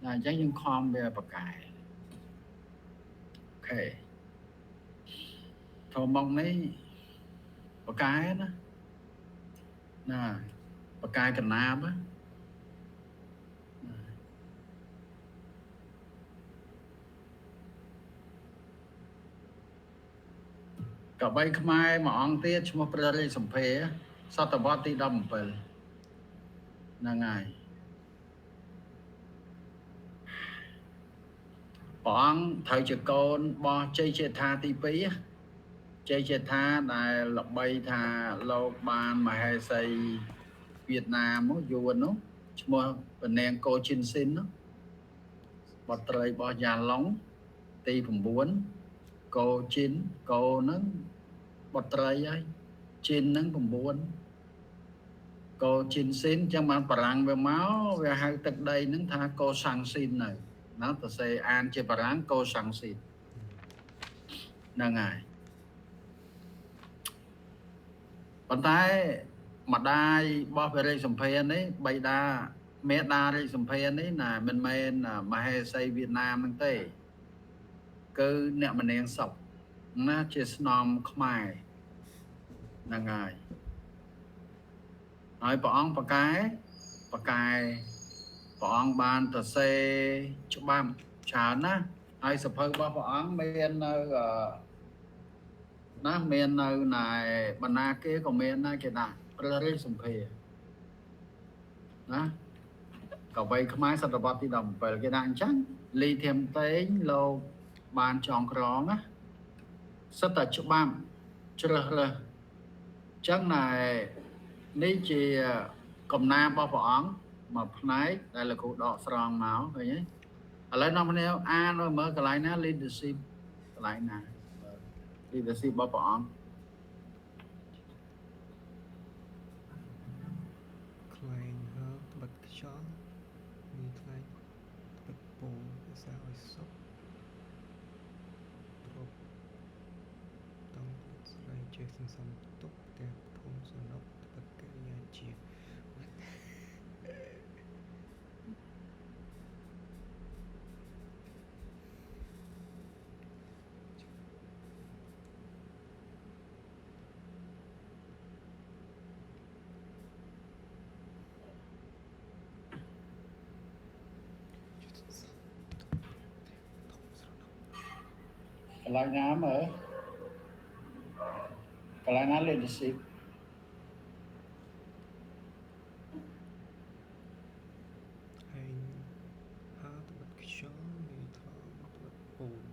តែអញ្ចឹងយើងខំវាប្រកែអូខេធំមកនេះប្រកែណាប្រកែកណាបកបីខ្មែរមួយអង្គទៀតឈ្មោះព្រះរាជសម្ភារសតវត្សទី17ហ្នឹងហើយព្រះអង្គត្រូវជាកូនរបស់ជ័យជេដ្ឋាទី2ជ័យជេដ្ឋាដែលល្បីថាលោកបានមហេសីវៀតណាមយួននោះឈ្មោះពនាងកូជីនស៊ីននោះបុត្រីរបស់យ៉ាឡុងទី9កូជីនកូហ្នឹងបុត្រីហើយជីនហ្នឹង9កូជីនស៊ីនចឹងបានបារាំងវាមកវាហៅទឹកដីហ្នឹងថាកូសាំងស៊ីននៅណាតសេអានជាបារាំងកូសាំងស៊ីនហ្នឹងហើយប៉ុន្តែម្ដាយរបស់ព្រះរាជសម្ភារនេះបិតាមេដារាជសម្ភារនេះណាមិនមែនមហេសីវៀតណាមហ្នឹងទេគឺអ្នកមនាងសុកណាជាស្នំខ្មែរហ្នឹងហើយព្រះអង្គប្រកែព្រះអង្គបានទៅសេច្បាប់ច្រើនណាស់ហើយសភៅរបស់ព្រះអង្គមាននៅណាមាននៅណែបណ្ណាគេក៏មានដែរគេដាក់ព្រះរាជសម្ភារណាកវីខ្មែរសតវត្សទី17គេដាក់អញ្ចឹងលីធៀមតេងលោកបានចងក្រងណាសិតតែច្បាប់ជ្រើសរើសអញ្ចឹងណែនេះជាកំណារបស់ព្រះអង្គមួយផ្នែកដែលលោកគ្រូដកស្រង់មកឃើញទេឥឡូវនាំគ្នាអានមើលកន្លែងណា leadership កន្លែងណា leadership របស់ព្រះអង្គ ខ្លែងហើបិទខ្យល់មានខ្លែងបិទពោភាសាឲ្យសុខគ្រប់តង់ស្រីចេះសន្សំទុកផ្ទះភូមិសនុកបិទកិរិយាជា កន្លែងណាមើលកន្លែងណា leadership ហើយហើបិទខ្យល់មានថងបិទពោ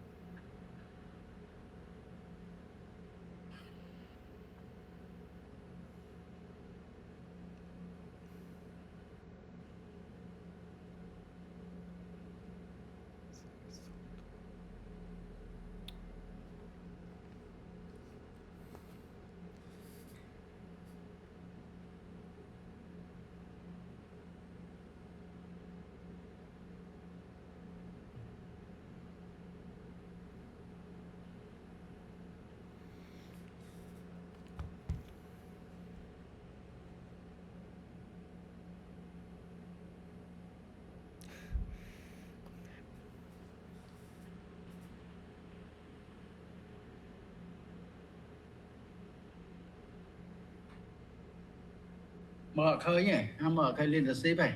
មើលអត់ឃើញទេអាមើលអត់ឃើញ leadership ទេ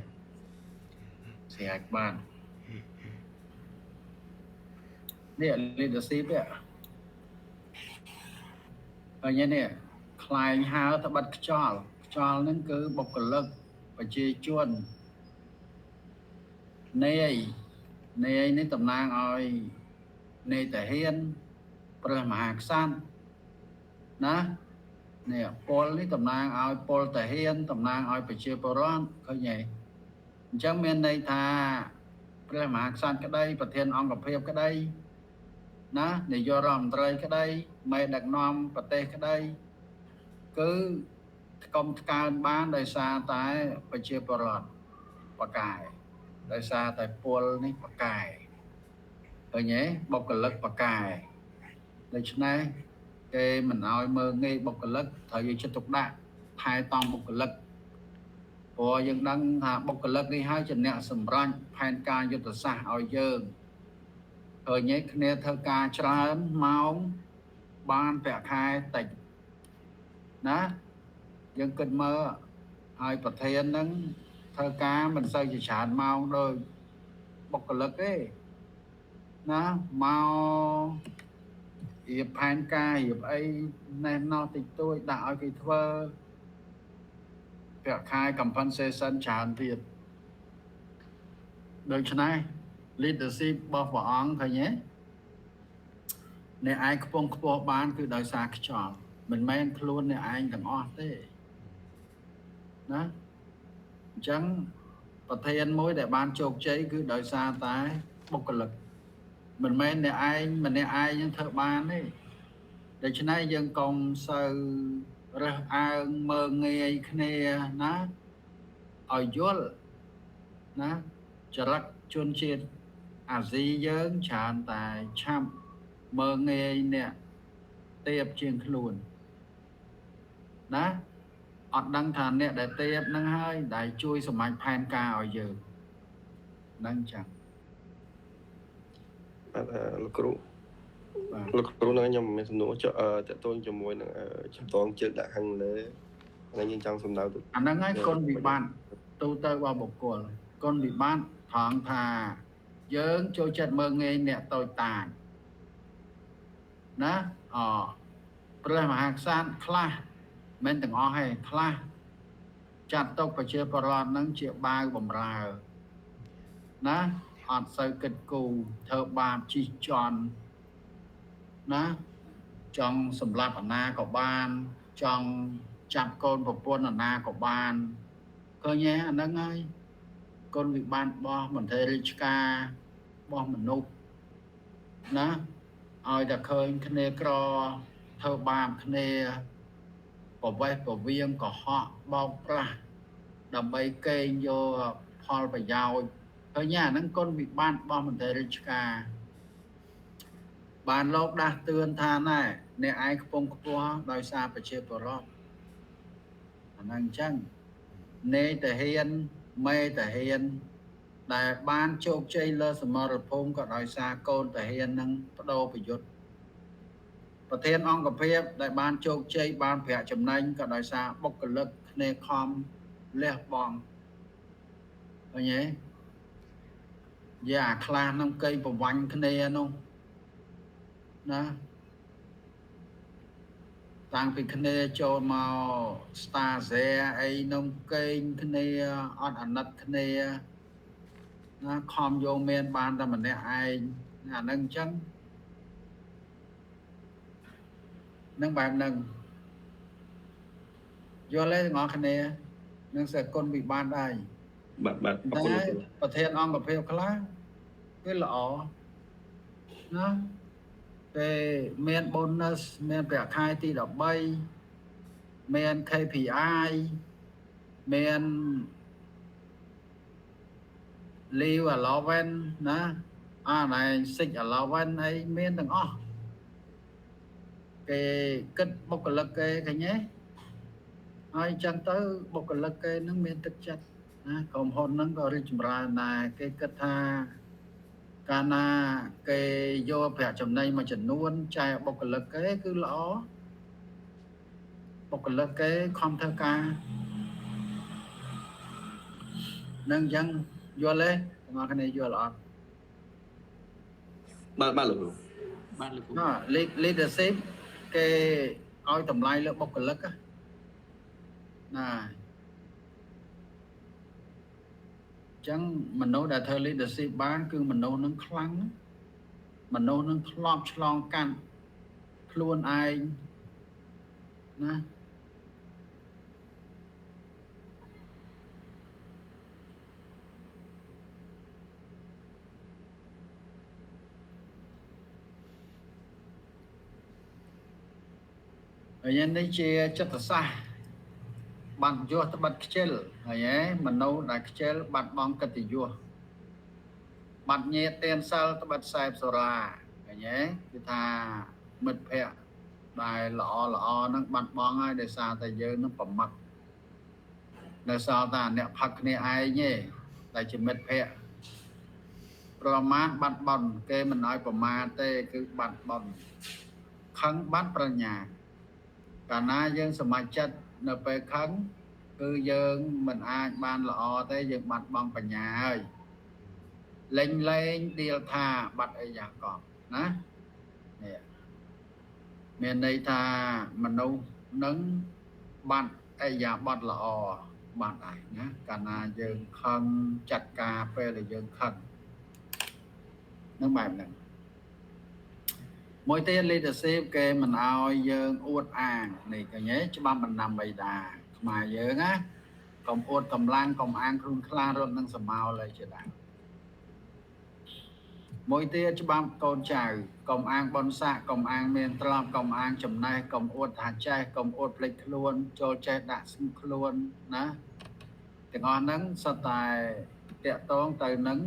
ស្រាច់បាននេះ leadership ទេឃើញទេនេះ ខ្លែងហើទៅបាត់ខ្យល់ហ្នឹងគឺបុគ្គលិកប្រជាជននេយនេះតំណាងឲ្យនេយតាហ៊ានព្រះមហាក្សត្រណានេះពលនេះតំណាងឲ្យពលតាហ៊ានតំណាងឲ្យប្រជាពលរដ្ឋឃើញទេអញ្ចឹងមានន័យថាព្រះមហាក្សត្រក្តីប្រធានអង្គភិបក្តីណានាយករដ្ឋមន្ត្រីក្តីមេដឹកនាំប្រទេសក្តីគឺកុំថ្កើងបានដោយសារតែប្រជាពលរដ្ឋបកាយដោយសារតែពលនេះបកាយឃើញទេបុគ្គលិកបកាយដូច្នេះគេមិនឲ្យមើងងាយបុគ្គលិកត្រូវយកចិត្តទុកដាក់ថែទាំបុគ្គលិកព្រោះយើងដឹងថាបុគ្គលិកនេះហើយជាអ្នកសម្រេចផែនការយុទ្ធសាស្ត្រឲ្យយើងឃើញទេគ្នាធ្វើការច្រើនម៉ោងបានប្រាក់ខែតិចណាយើងគិតមើលឲ្យប្រធានហ្នឹងធ្វើការមិនសូវជាច្រើនម៉ោងដោយបុគ្គលិកទេណាមករៀបផែនការរៀបអីណេះណោះតិចតួចដាក់ឲ្យគេធ្វើប្រាក់ខែ compensation ច្រើនទៀតដូច្នេះ leadership របស់ព្រះអង្គឃើញទេអ្នកឯងខ្ពង់ខ្ពស់បានគឺដោយសារខ្យល់មិនមែនខ្លួនអ្នកឯងទាំងអស់ទេណាអញ្ចឹងប្រធានមួយដែលបានជោគជ័យគឺដោយសារតែបុគ្គលិកមិនមែនអ្នកឯងម្នាក់ឯងនឹងធ្វើបានទេដូច្នេះយើងកុំសូវរើសអើងមើងងាយគ្នាណាឲ្យយល់ណាចរិតជនជាតិអាស៊ីយើងច្រើនតែឆាប់មើងងាយអ្នកទៀបជាងខ្លួនណាអត់ដឹងថាអ្នកដែលទៀបហ្នឹងហើយដែលជួយសម្រេចផែនការឲ្យយើងហ្នឹងចឹងលោកគ្រូនឹងខ្ញុំមានសំណួរតើតូនជាមួយនឹងចំតងជើងដាក់ខាងលើថ្ងៃយើងចង់សំដៅទៅអាហ្នឹងហើយគុណវិបត្តិទូទៅរបស់បុគ្គលគុណវិបត្តិថងថាយើងចូលចិត្តមើងងាយអ្នកតូចតាចណាព្រះមហាក្សត្រខ្លះមិនទាំងអស់ទេខ្លះចាត់ទុកប្រជាពលរដ្ឋហ្នឹងជាបាវបំរើណាអត់សូវគិតគូរធ្វើបាបជិះជាន់ណាចង់សម្លាប់អាណាក៏បានចង់ចាប់កូនប្រពន្ធអាណាក៏បានឃើញទេអាហ្នឹងហើយគុណវិបត្តិរបស់មន្ត្រីរាជការរបស់មនុស្សណាឲ្យតែឃើញគ្នាក្រធ្វើបាបគ្នាប្រវេសប្រវៀងកុហកបោកប្រាស់ដើម្បីកេងយកផលប្រយោជន៍ឃើញអាហ្នឹងគុណវិបត្តិរបស់មន្ត្រីរាជការបានលោកដាស់តឿនថាណែអ្នកឯងខ្ពង់ខ្ពស់ដោយសារប្រជាពលរដ្ឋអាហ្នឹងអញ្ចឹងនេតាហ៊ានមេតាហ៊ានដែលបានជោគជ័យលើសមរភូមិក៏ដោយសារកូនតាហ៊ាននឹងបដូរប្រយុទ្ធប្រធានអង្គភិបដែលបានជោគជ័យបានប្រាក់ចំណេញក៏ដោយសារបុគ្គលិកគ្នាខំលះបង់ឃើញទេយ៉ាខ្លះនឹងកេងប្រវាញ់គ្នានោះណាតាំងពីគ្នាចូលមក Star Zare អីនោះកេងគ្នាអត់អាណិតគ្នាណាខំយកមានបានតែម្នាក់ឯងអាហ្នឹងអញ្ចឹងនឹងបែបហ្នឹងយល់ទេទាំងអស់គ្នានឹងសគុណវិបត្តិដែរបាទអរគុណប្រធានអង្គភិបខ្លះវាល្អណាគេមាន bonus មានប្រាក់ខែទី13មាន KPI មាន leave allowance ណាណែ sick allowance អីមានទាំងអស់គេគិតបុគ្គលិកគេឃើញទេហើយអញ្ចឹងទៅបុគ្គលិកគេនឹងមានទឹកចិត្តណាក្រុមហ៊ុនហ្នឹងក៏រីកចម្រើនដែរគេគិតថាកាលណាគេយកប្រាក់ចំណេញមួយចំនួនចែកបុគ្គលិកគេគឺល្អបុគ្គលិកគេខំធ្វើការនឹងអញ្ចឹងយល់ទេបងប្អូនគ្នាយល់អត់បាទលោកគ្រូបាទលោកគ្រូ leadership គេ ឲ្យតម្លៃលើបុគ្គលិកណាចឹងមនុស្សដែលធ្វើ leadership បានគឺមនុស្សនឹងខ្លាំងមនុស្សនឹងធ្លាប់ឆ្លងកាត់ខ្លួនឯងណាហើយនេះជាចិត្តសាស្ត្របាត់យសត្បិតខ្ជិលហើយមនុស្សដែលខ្ជិលបាត់បង់កិត្តិយសបាត់ញេទានសិលត្បិតខ្សែសូរាឃើញទេគឺថាមិត្តភ័ក្តិដែលល្អហ្នឹងបាត់បង់ហើយដោយសារតែយើងនឹងប្រមាថដោយសារតែអ្នកផឹកគ្នាឯងទេដែលជាមិត្តភ័ក្តិប្រមាថបាត់បង់គេមិនឲ្យប្រមាថទេគឺបាត់បង់ខឹងបាត់ប្រាជ្ញាកាលណាយើងសមត្ថចិត្តនៅពេលខឹងគឺយើងមិនអាចបានល្អទេយើងបាត់បង់បញ្ញាហើយលេងឌៀលថាបាត់អីយ៉ាងក៏ណានេះមានន័យថាមនុស្សនឹងបាត់អីយ៉ាងបាត់ល្អបាត់ហើយណាកាលណាយើងខឹងចាត់ការពេលដែលយើងខឹងនឹងបែបហ្នឹងមួយទៀត leadership គេមិនឲ្យយើងអួតអាងនេះឃើញទេច្បាប់បណ្ដាំបៃតាខ្មែរយើងណាកុំអួតកម្លាំងកុំអាងខ្លួនខ្លារត់នឹងសមោលអីជាដើមមួយទៀតច្បាប់កូនចៅកុំអាងបនស័កកុំអាងមានទ្រព្យកុំអាងចំណេះកុំអួតថាចេះកុំអួតភ្លេចខ្លួនចូលចេះដាក់ស្ងខ្លួនណាទាំងអស់ហ្នឹងសុទ្ធតែតាក់ទងទៅនឹង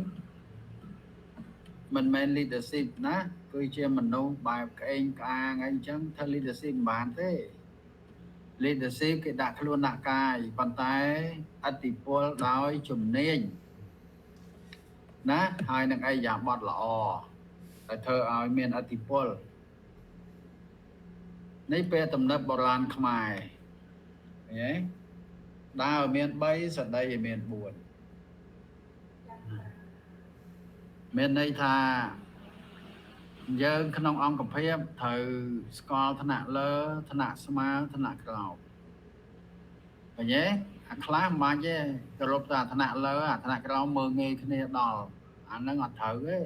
មិនមែន leadership ណាគឺជាមនុស្សបែបក្អេងក្អាងអីចឹងធ្វើ leadership មិនបានទេ leadership គេដាក់ខ្លួនដាក់កាយប៉ុន្តែឥទ្ធិពលដោយជំនាញណាហើយនឹងអីយ៉ាងបត់ល្អតែធ្វើឲ្យមានឥទ្ធិពលនេះពេលទំនើបបុរាណខ្មែរឃើញទេដើរមាន3សដីឲ្យមាន4មានន័យថាយើងក្នុងអង្គភាពត្រូវស្គាល់ថ្នាក់លើថ្នាក់ស្មើថ្នាក់ក្រោមឃើញទេអាខ្លះមិនបាច់ទេគោរពតែថ្នាក់លើអាថ្នាក់ក្រោមមើលងាយគ្នាដល់អាហ្នឹងអត់ត្រូវទេ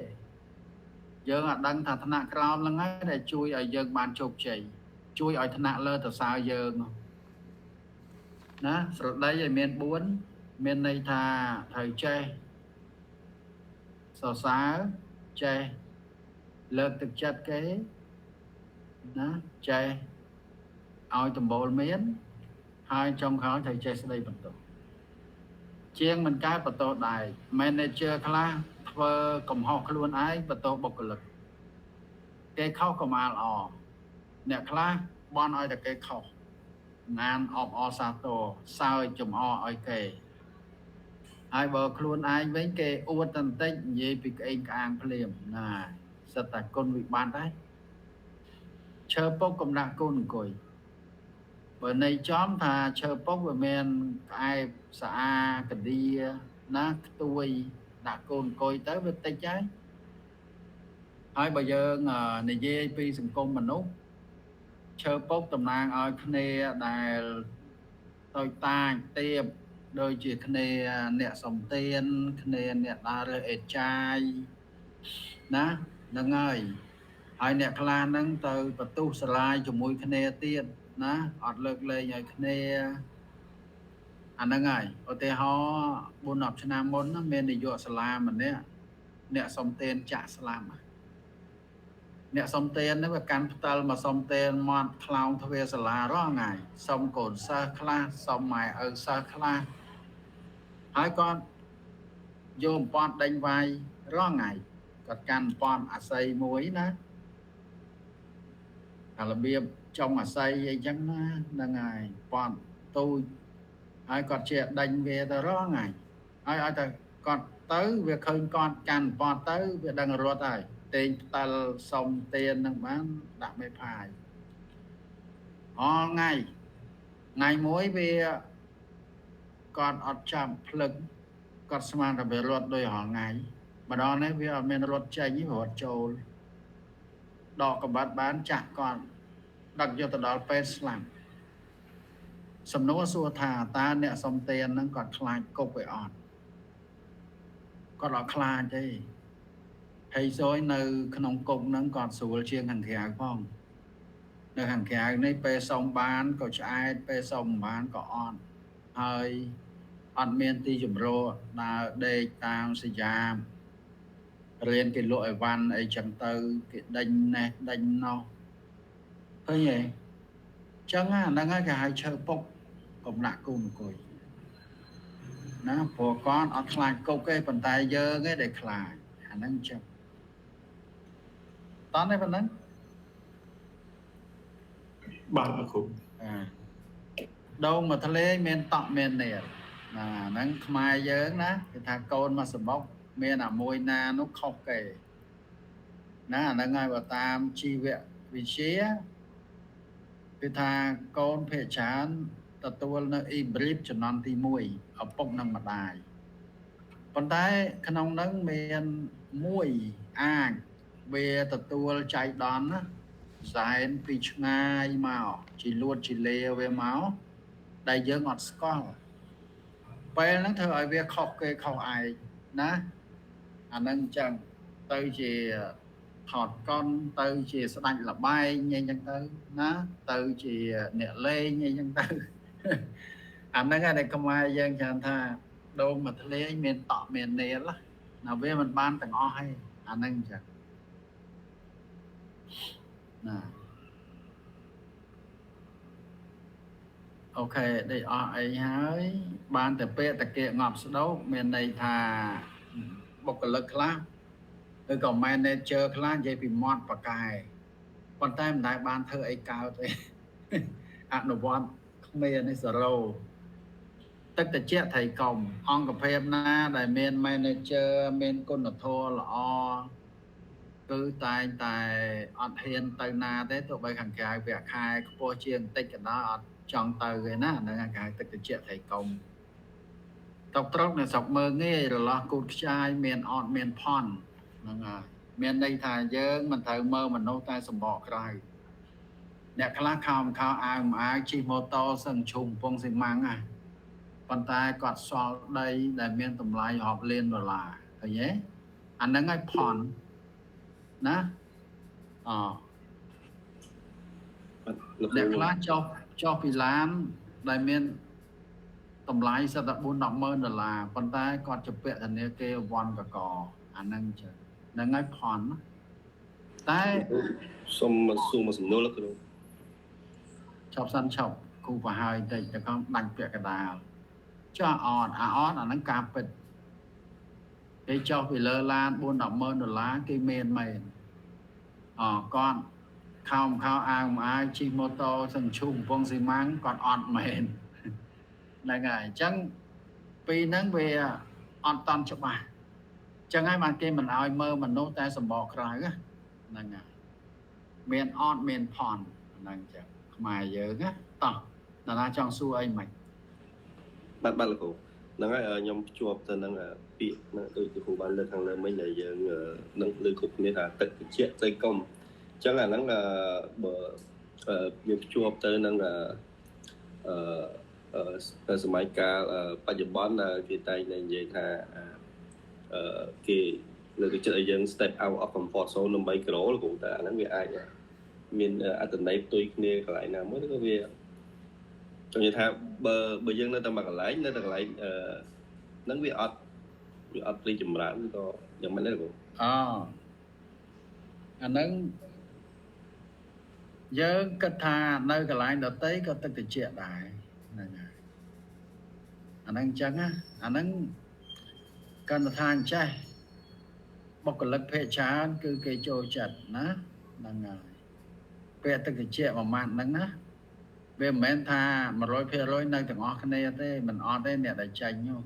យើងអត់ដឹងថាថ្នាក់ក្រោមហ្នឹងហើយដែលជួយឲ្យយើងបានជោគជ័យជួយឲ្យថ្នាក់លើទៅសើយើងណាស្រដីឲ្យមាន4មានន័យថាត្រូវចេះសរសើរចេះលើកទឹកចិត្តគេណាចេះឲ្យដំបូលមានហើយចុងក្រោយត្រូវចេះស្ដីបន្ទោសជាងមិនកើតបន្ទោសដែរ manager ខ្លះធ្វើកំហុសខ្លួនឯងបន្ទោសបុគ្គលិកគេខុសក៏មកល្អអ្នកខ្លះបន់ឲ្យតែគេខុសណានអបអសាទរសើចចំអឲ្យគេហើយបើខ្លួនឯងវិញគេអួតតែបន្តិចនិយាយពីក្អេងក្អាងភ្លាមណាសិតតែគុណវិបត្តិដែរឈើពុកកំដាក់កូនអង្គុយបើន័យចំថាឈើពុកវាមានក្អែបស្អាកឌៀណាខ្ទួយដាក់កូនអង្គុយទៅវាតិចហើយបើយើងនិយាយពីសង្គមមនុស្សឈើពុកតំណាងឲ្យគ្នាដែលតូចតាចទាបដូចជាគ្នាអ្នកសំទានគ្នាអ្នកដើររើសអេចាយណាហ្នឹងហើយអ្នកខ្លះហ្នឹងទៅបន្ទុះសាលាជាមួយគ្នាទៀតណាអត់លើកលែងឲ្យគ្នាអាហ្នឹងហើយឧទាហរណ៍4-10ឆ្នាំមុនមាននាយកសាលាម្នាក់អ្នកសំទានចាក់ស្លាប់អ្នកសំទានហ្នឹងវាកាន់ផ្តិលមកសំទានមាត់ខ្លោងទ្វារសាលារាល់ថ្ងៃសុំកូនសិស្សខ្លះសុំម៉ែឪសិស្សខ្លះហើយគាត់យកអំពាត់ដេញវាយរាល់ថ្ងៃគាត់កាន់អំពាត់អាស័យមួយណាអារបៀបចុងអាស័យអីចឹងណាហ្នឹងហើយពាត់ទូចហើយគាត់ជាដេញវាទៅរាល់ថ្ងៃហើយឲ្យតែគាត់ទៅវាឃើញគាត់កាន់អំពាត់ទៅវាដឹងរត់ហើយតែងផ្តិលសុំទាននឹងបានដាក់មេផាយអល់ថ្ងៃមួយវាគាត់អត់ចាំភ្លឹកគាត់ស្មានតែវារត់ដោយរាល់ថ្ងៃម្ដងនេះវាអត់មានរត់ចេញរត់ចូលដកកបាត់បានចាក់គាត់ ដឹកយកទៅដល់ពេទ្យស្លាប់សំណួរសួរថាតើអ្នកសុំទានហ្នឹងគាត់ខ្លាចគុកវាអត់គាត់អត់ខ្លាចទេហើយសួយនៅក្នុងគុកហ្នឹងគាត់ស្រួលជាងខាងក្រៅផងនៅខាងក្រៅនេះពេលសុំបានក៏ឆ្អែតពេលសុំមិនបានក៏អត់ហើយអត់មានទីជំរកដើរដេកតាមសយាមរៀនគេលក់អីវ៉ាន់អីចឹងទៅគេដេញណេះដេញនោះឃើញទេចឹងហ្នឹងហើយគេហៅឈើពុកកុំដាក់គូអង្គុយណាព្រោះគាត់អត់ខ្លាចគុកទេប៉ុន្តែយើងឯងដែលខ្លាចអាហ្នឹងចឹងតោះនេះប៉ុណ្ណឹង បាទលោកគ្រូ ដងមកធ្លេមានតក់មាននេះណាហ្នឹងខ្មែរយើងណាគេថាកូនមកសបុកមានអាមួយណានោះខុសគេណាអាហ្នឹងហើយបើតាមជីវវិទ្យាគឺថាកូនភាគច្រើនទទួលនៅអ៊ីប្រីតចំនួនទី1ឪពុកនិងម្ដាយប៉ុន្តែក្នុងហ្នឹងមានមួយអាចវាទទួលចៃដន្យណាសែនពីឆ្ងាយមកជីលួតជីលេវាមកដែលយើងអត់ស្គាល់ពេលហ្នឹងធ្វើឲ្យវាខុសគេខុសឯងណាអាហ្នឹងអញ្ចឹងទៅជាថតកុនទៅជាស្ដាច់លបែងអីចឹងទៅណាទៅជាអ្នកលេងអីចឹងទៅអាហ្នឹងឯងខ្មែរយើងចាំថាដងមកធ្លាយមានតក់មាននេលណាវាមិនបានទាំងអស់ទេអាហ្នឹងអញ្ចឹងណាអូខេដេកអស់អីហើយបានតែពាក្យតាគៀងាប់ស្ដោកមានន័យថាបុគ្គលិកខ្លះឬក៏ manager ខ្លះនិយាយពីមាត់ប៉កែប៉ុន្តែមិនដែលបានធ្វើអីកើតទេអនុវត្តគ្មាននេះសរោទឹកតិចថៃកុំអង្គភាពណាដែលមាន manager មានគុណធម៌ល្អគឺតែងតែអត់ហ៊ានទៅណាទេទោះបីខាងក្រៅវាខែខ្ពស់ជាងបន្តិចក៏ដោយអត់ចង់ទៅទេណាហ្នឹងគេហៅទឹកតិចថៃកុំតកត្រកនៅស្រុកមើងងាយរលាស់គូតខ្ចាយមានអត់មានផន់ហ្នឹងហើយមានន័យថាយើងមិនត្រូវមើលមនុស្សតែសម្បកក្រៅអ្នកខ្លះខោអាវជិះម៉ូតូសឹងឈុំពងស៊ីម៉ាំងណាប៉ុន្តែគាត់សល់ដីដែលមានតម្លៃរាប់លានដុល្លារឃើញទេអាហ្នឹងឲ្យផន់ណាអ្នកខ្លះចុះពីឡានដែលមានតម្លៃសិតតែ4-10ម៉ឺនដុល្លារប៉ុន្តែគាត់ជាពាក់ធនាគារវ៉ាន់កកអាហ្នឹងចឹងហ្នឹងឲ្យផន់តែ សុំសួរមកសំណួរលោកគ្រូ ឈប់សិនឈប់គូប្រហើយតិចតែក៏ដាច់ពាក់កដាលចុះអត់អាហ្នឹងការពិតគេចុះពីលើឡាន4-10ម៉ឺនដុល្លារគេមានមែនគាត់ខោអាវជិះម៉ូតូសឹងឈុំពងស៊ីម៉ាំងគាត់អត់មែនហ្នឹងហើយអញ្ចឹងពីហ្នឹងវាអត់តន់ច្បាស់អញ្ចឹងហើយបានគេមិនឲ្យមើលមនុស្សតែសម្បកក្រៅហ្នឹងហើយមានអត់មានផន់ហ្នឹងអញ្ចឹងខ្មែរយើងណាតោះតារាចង់សួរអីមិន បាទលោកគ្រូហ្នឹងហើយខ្ញុំភ្ជាប់ទៅនឹងពាក្យហ្នឹងដូចគ្រូបានលើកខាងលើមិញដែលយើងនឹងលើកគ្រប់គ្នាថាទឹកតិចស្អីកុំអញ្ចឹងអាហ្នឹងបើយើងភ្ជាប់ទៅនឹងសម័យកាលបច្ចុប្បន្នគេតែងតែនិយាយថាគេលើកទឹកចិត្តឲ្យយើង step out of comfort zone ដើម្បី grow លោកគ្រូតែអាហ្នឹងវាអាចមានអត្ថន័យផ្ទុយគ្នាកន្លែងណាមួយទៅវាចង់និយាយថាបើយើងនៅតែមួយកន្លែងនៅតែកន្លែងហ្នឹងវាអត់ព្រីចម្រើនក៏យ៉ាងម៉េចដែរគ្រូអាហ្នឹងយើងគិតថានៅកន្លែងដតីក៏ទឹកត្រជាក់ដែរហ្នឹងហើយអាហ្នឹងអញ្ចឹងណាអាហ្នឹងកាន់តែថាអញ្ចេះបុគ្គលិកភាគច្រើនគឺគេចូលចិត្តណាហ្នឹងហើយពេលទឹកត្រជាក់មួយម៉ាត់ហ្នឹងណាវាមិនមែនថា 100% នៅទាំងអស់គ្នាទេមិនអត់ទេអ្នកដែលចាញ់នោះ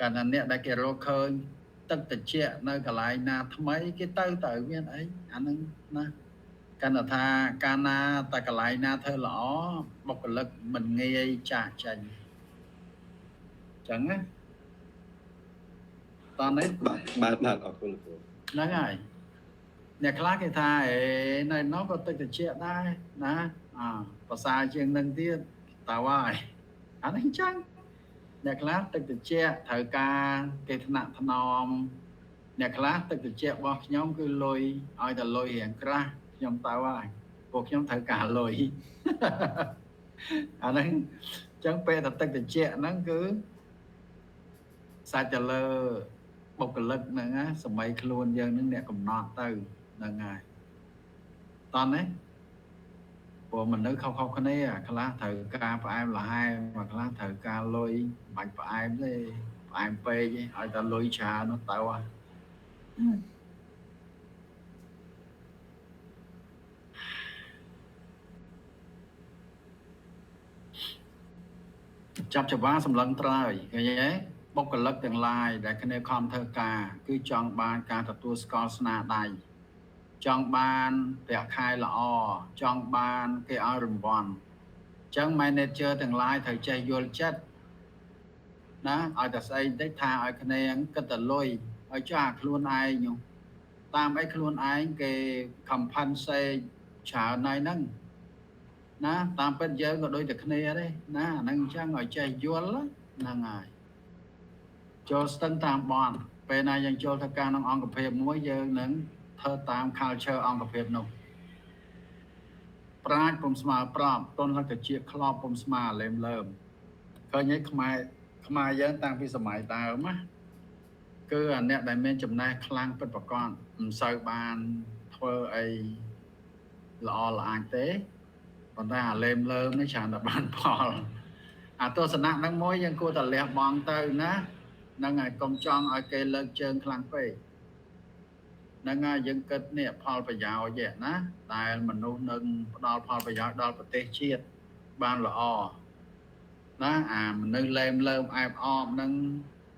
កាលណាអ្នកដែលគេរកឃើញទឹកត្រជាក់នៅកន្លែងណាថ្មីគេទៅមានអីអាហ្នឹងណាកាន់តែថាកាលណាតែកន្លែងណាធ្វើល្អបុគ្គលិកមិនងាយចាស់ចាញ់ចឹងណាតោះនេះបាទអរគុណគ្រូហ្នឹងហើយ អ្នកខ្លះគេថានៅនោះក៏ទឹកត្រជាក់ដែរណាប្រសើរជាងនឹងទៀតតើហើយអានេះចឹងអ្នកខ្លះទឹកត្រជាក់ត្រូវការគេថ្នាក់ថ្នមអ្នកខ្លះទឹកត្រជាក់របស់ខ្ញុំគឺលុយឲ្យតែលុយរៀងក្រាស់ខ្ញុំទៅហើយពួកខ្ញុំត្រូវការលុយអាហ្នឹងចឹងពេលតែទឹកត្រជាក់ហ្នឹងគឺសាច់ទៅលើបុគ្គលិកហ្នឹងណាសម័យខ្លួនយើងហ្នឹងអ្នកកំណត់ទៅហ្នឹងហើយតោះណាព្រោះមនុស្សខុសៗគ្នាខ្លះត្រូវការផ្អែមល្ហែមខ្លះត្រូវការលុយមិនបាច់ផ្អែមទេផ្អែមពេកឲ្យតែលុយច្រើននោះទៅចាប់ច្បាស់សម្លឹងត្រើយឃើញទេបុគ្គលិកទាំងឡាយដែលគ្នាខំធ្វើការគឺចង់បានការទទួលស្គាល់ស្នាដៃចង់បានប្រាក់ខែល្អចង់បានគេឲ្យរង្វាន់អញ្ចឹង manager ទាំងឡាយត្រូវចេះយល់ចិត្តណាឲ្យតែស្អីបន្តិចថាឲ្យគ្នាគិតតែលុយឲ្យចាស់ខ្លួនឯងតាមអីខ្លួនឯងគេ compensate ច្រើនហើយហ្នឹងណាតាមពិតយើងក៏ដូចតែគ្នាដែរណាអាហ្នឹងអញ្ចឹងឲ្យចេះយល់ហ្នឹងហើយចូលស្ទឹងតាមបនពេលណាយើងចូលធ្វើការក្នុងអង្គភាពមួយយើងនឹងធ្វើតាម culture អង្គភាពនោះប្រាជ្ញពុំស្មើប្រាប់ទុនលក្ខជាក្លប់ពុំស្មើលេមលើមឃើញឯខ្មែរយើងតាំងពីសម័យដើមណាគឺអាអ្នកដែលមានចំណេះខ្លាំងពិតប្រាកដមិនសូវបានធ្វើអីល្អល្អអាចទេប៉ុន្តែអាលេមលើមនេះច្រើនតែបានផលអាទស្សនៈហ្នឹងមួយយើងគួរតែលះបង់ទៅណាហ្នឹងហើយកុំចង់ឲ្យគេលើកជើងខ្លាំងពេកហ្នឹងហើយយើងគិតនេះផលប្រយោជន៍ណាដែលមនុស្សនឹងផ្ដល់ផលប្រយោជន៍ដល់ប្រទេសជាតិបានល្អណាអាមនុស្សលែមលើមអែបអបហ្នឹង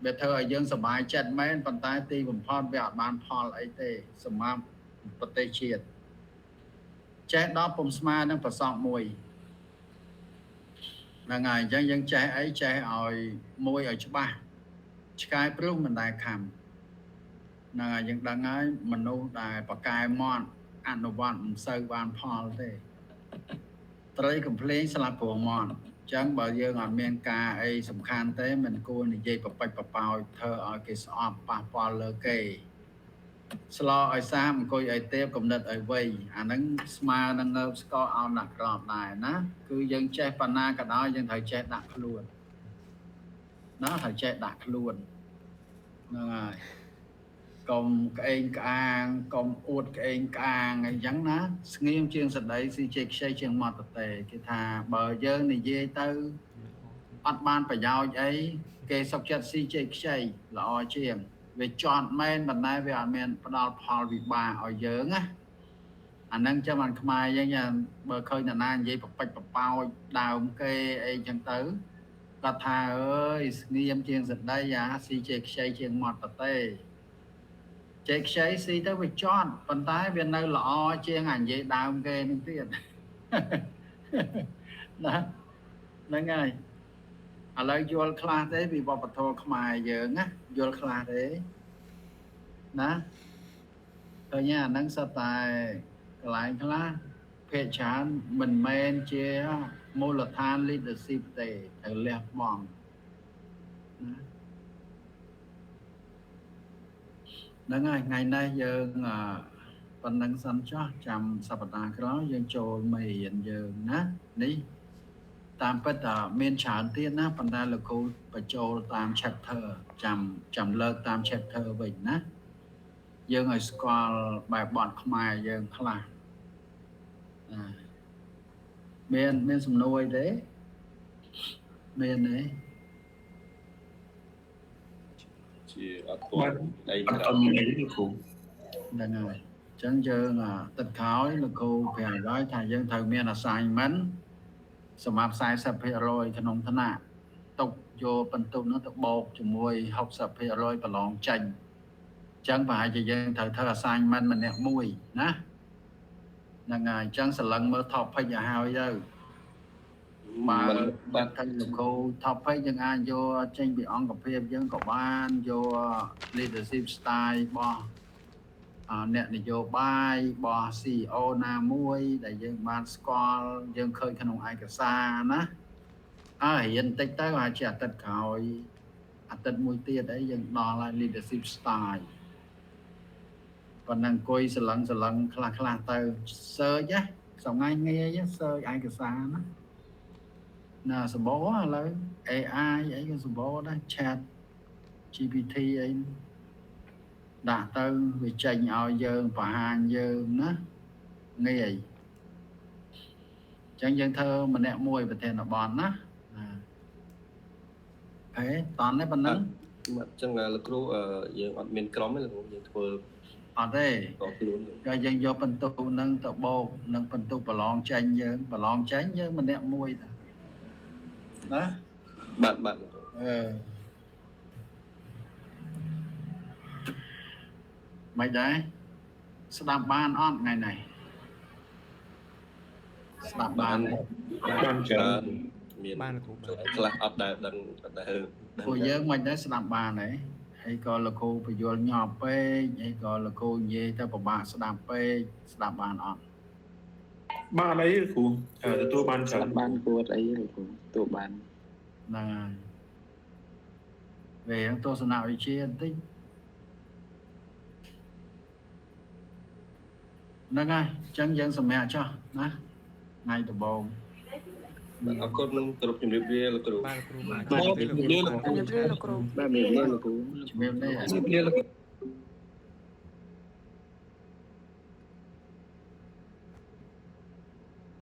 វាធ្វើឲ្យយើងសប្បាយចិត្តមែនប៉ុន្តែទីបំផុតវាអត់បានផលអីទេសម្រាប់ប្រទេសជាតិចេះដល់ពុំស្មើនឹងប្រសពមួយហ្នឹងហើយអញ្ចឹងយើងចេះអីចេះឲ្យមួយឲ្យច្បាស់ឆ្កែព្រោះមិនដែលខំហ្នឹងហើយយើងដឹងហើយមនុស្សដែលប្រកែមាត់អនុវត្តមិនសូវបានផលទេត្រីកំភ្លេងស្លាប់ព្រោះមាត់អញ្ចឹងបើយើងអត់មានការអីសំខាន់ទេមិនគួរនិយាយប្រពេចប្រប៉ោយធ្វើឲ្យគេស្អប់ប៉ះពាល់លើគេស្លោឲ្យសាមអង្គុយឲ្យទេពកំណត់ឲ្យវៃអាហ្នឹងស្មើនឹងងើបស្កអោនដាក់ក្របដែរណាគឺយើងចេះបណ្ណាក៏ដោយយើងត្រូវចេះដាក់ខ្លួនណាត្រូវចេះដាក់ខ្លួនហ្នឹងហើយកុំក្អេងក្អាងកុំអួតក្អេងក្អាងអីចឹងណាស្ងៀមជាងសដីស៊ីជេខ្ចីជាងមាត់តេគេថាបើយើងនិយាយទៅអត់បានប្រយោជន៍អីគេសុខចិត្តស៊ីជេខ្ចីល្អជាងវាចត់មែនប៉ុន្តែវាអត់មានផ្ដល់ផលវិបាកឲ្យយើងណាអាហ្នឹងចាំបានខ្មែរយើងបើឃើញតាណានិយាយប្រពេចប្រប៉ោចដើមគេអីចឹងទៅគាត់ថាអើយស្ងៀមជាងសដីអាស៊ីជេខ្ចីជាងមាត់តេចេះខ្ចីស៊ីទៅវាចត់ប៉ុន្តែវានៅល្អជាងអានិយាយដើមគេនឹងទៀតណាហ្នឹងហើយឥឡូវយល់ខ្លះទេពីវប្បធម៌ខ្មែរយើងណាយល់ខ្លះទេណាឃើញអាហ្នឹងសិតតែកន្លែងខ្លះភាគច្រើនមិនមែនជាមូលដ្ឋាន leadership ទេត្រូវលះបង់ណាហ្នឹងហើយថ្ងៃនេះយើងប៉ុណ្្នឹងសិនចោះចាំសប្តាហ៍ក្រោយយើងចូលមេរៀនយើងណានេះតាមពិតមានច្រើនទៀតណាប៉ុន្តែលោកគ្រូបញ្ចូលតាម chapter ចាំលើកតាម chapter វិញណាយើងឲ្យស្គាល់បែបបទខ្មែរយើងខ្លះមានសំណួរអីទេមានទេជាអត់ទាន់អី អត់ទាន់មានអីទេគ្រូ ហ្នឹងហើយអញ្ចឹងយើងទឹកក្រោយលោកគ្រូប្រាប់ឲ្យថាយើងត្រូវមាន assignment សម្រាប់ 40% ក្នុងថ្នាក់ទុកយកបន្ទុកនោះទៅបូកជាមួយ 60% ប្រឡងចេញអញ្ចឹងប្រហែលជាយើងត្រូវធ្វើ assignment ម្នាក់មួយណាហ្នឹងហើយអញ្ចឹងសលឹងមើល topic ឲ្យហើយទៅបាទថាលោកគ្រូ topic យើងអាចយកចេញពីអង្គភាពយើងក៏បានយក leadership style របស់ អ្នកនយោបាយរបស់ CEO ណាមួយដែលយើងបានស្គាល់យើងឃើញក្នុងឯកសារណារៀនតិចទៅអាចជាអាទិត្យក្រោយអាទិត្យមួយទៀតអីយើងដល់ហើយ leadership style ប៉ុណ្ណឹងអង្គុយសឡឹងខ្លះទៅ search ណាសំងាយងាយ search ឯកសារណាណាសម្បូរឥឡូវ AI អីក៏សម្បូរដែរ chat GPT អីដាក់ទៅវាចេញឲ្យយើងបង្ហាញយើងណាងាយអញ្ចឹងយើងធ្វើម្នាក់មួយប្រធានបទណាតន់នេះប៉ុណ្ណឹង អញ្ចឹងលោកគ្រូយើងអត់មានក្រុមទេលោកគ្រូយើងធ្វើ អត់ទេ ក៏ខ្លួន ក៏យើងយកបន្ទុកនឹងទៅបោកនឹងបន្ទុកប្រឡងចេញយើងម្នាក់មួយណា បាទមិនដែរស្ដាប់បានអត់ថ្ងៃនេះស្ដាប់បាន បានច្រើន មាន បានលោកគ្រូបាន ខ្លះអត់ដែលដឹងអត់ដែល ពួកយើងមិនដែរស្ដាប់បានទេហើយក៏លោកគ្រូបញ្យល់ញាប់ពេកហើយក៏លោកគ្រូនិយាយទៅពិបាកស្ដាប់ពេកស្ដាប់បានអត់ បានអីលោកគ្រូទទួលបានច្រើន បានគួរអីលោកគ្រូទទួលបាន ហ្នឹងហើយvềទស្សនវិជ្ជាបន្តិចហ្នឹងហើយអញ្ចឹងយើងសម្រាប់ចុះណាថ្ងៃដំបូង អរគុណនឹងគ្រប់ជំរាបលាលោកគ្រូ បានលោកគ្រូបាន ជំរាបលាលោកគ្រូ បាទមានលោកគ្រូ ជំរាបលា ជំរាបលាលោកគ្រូ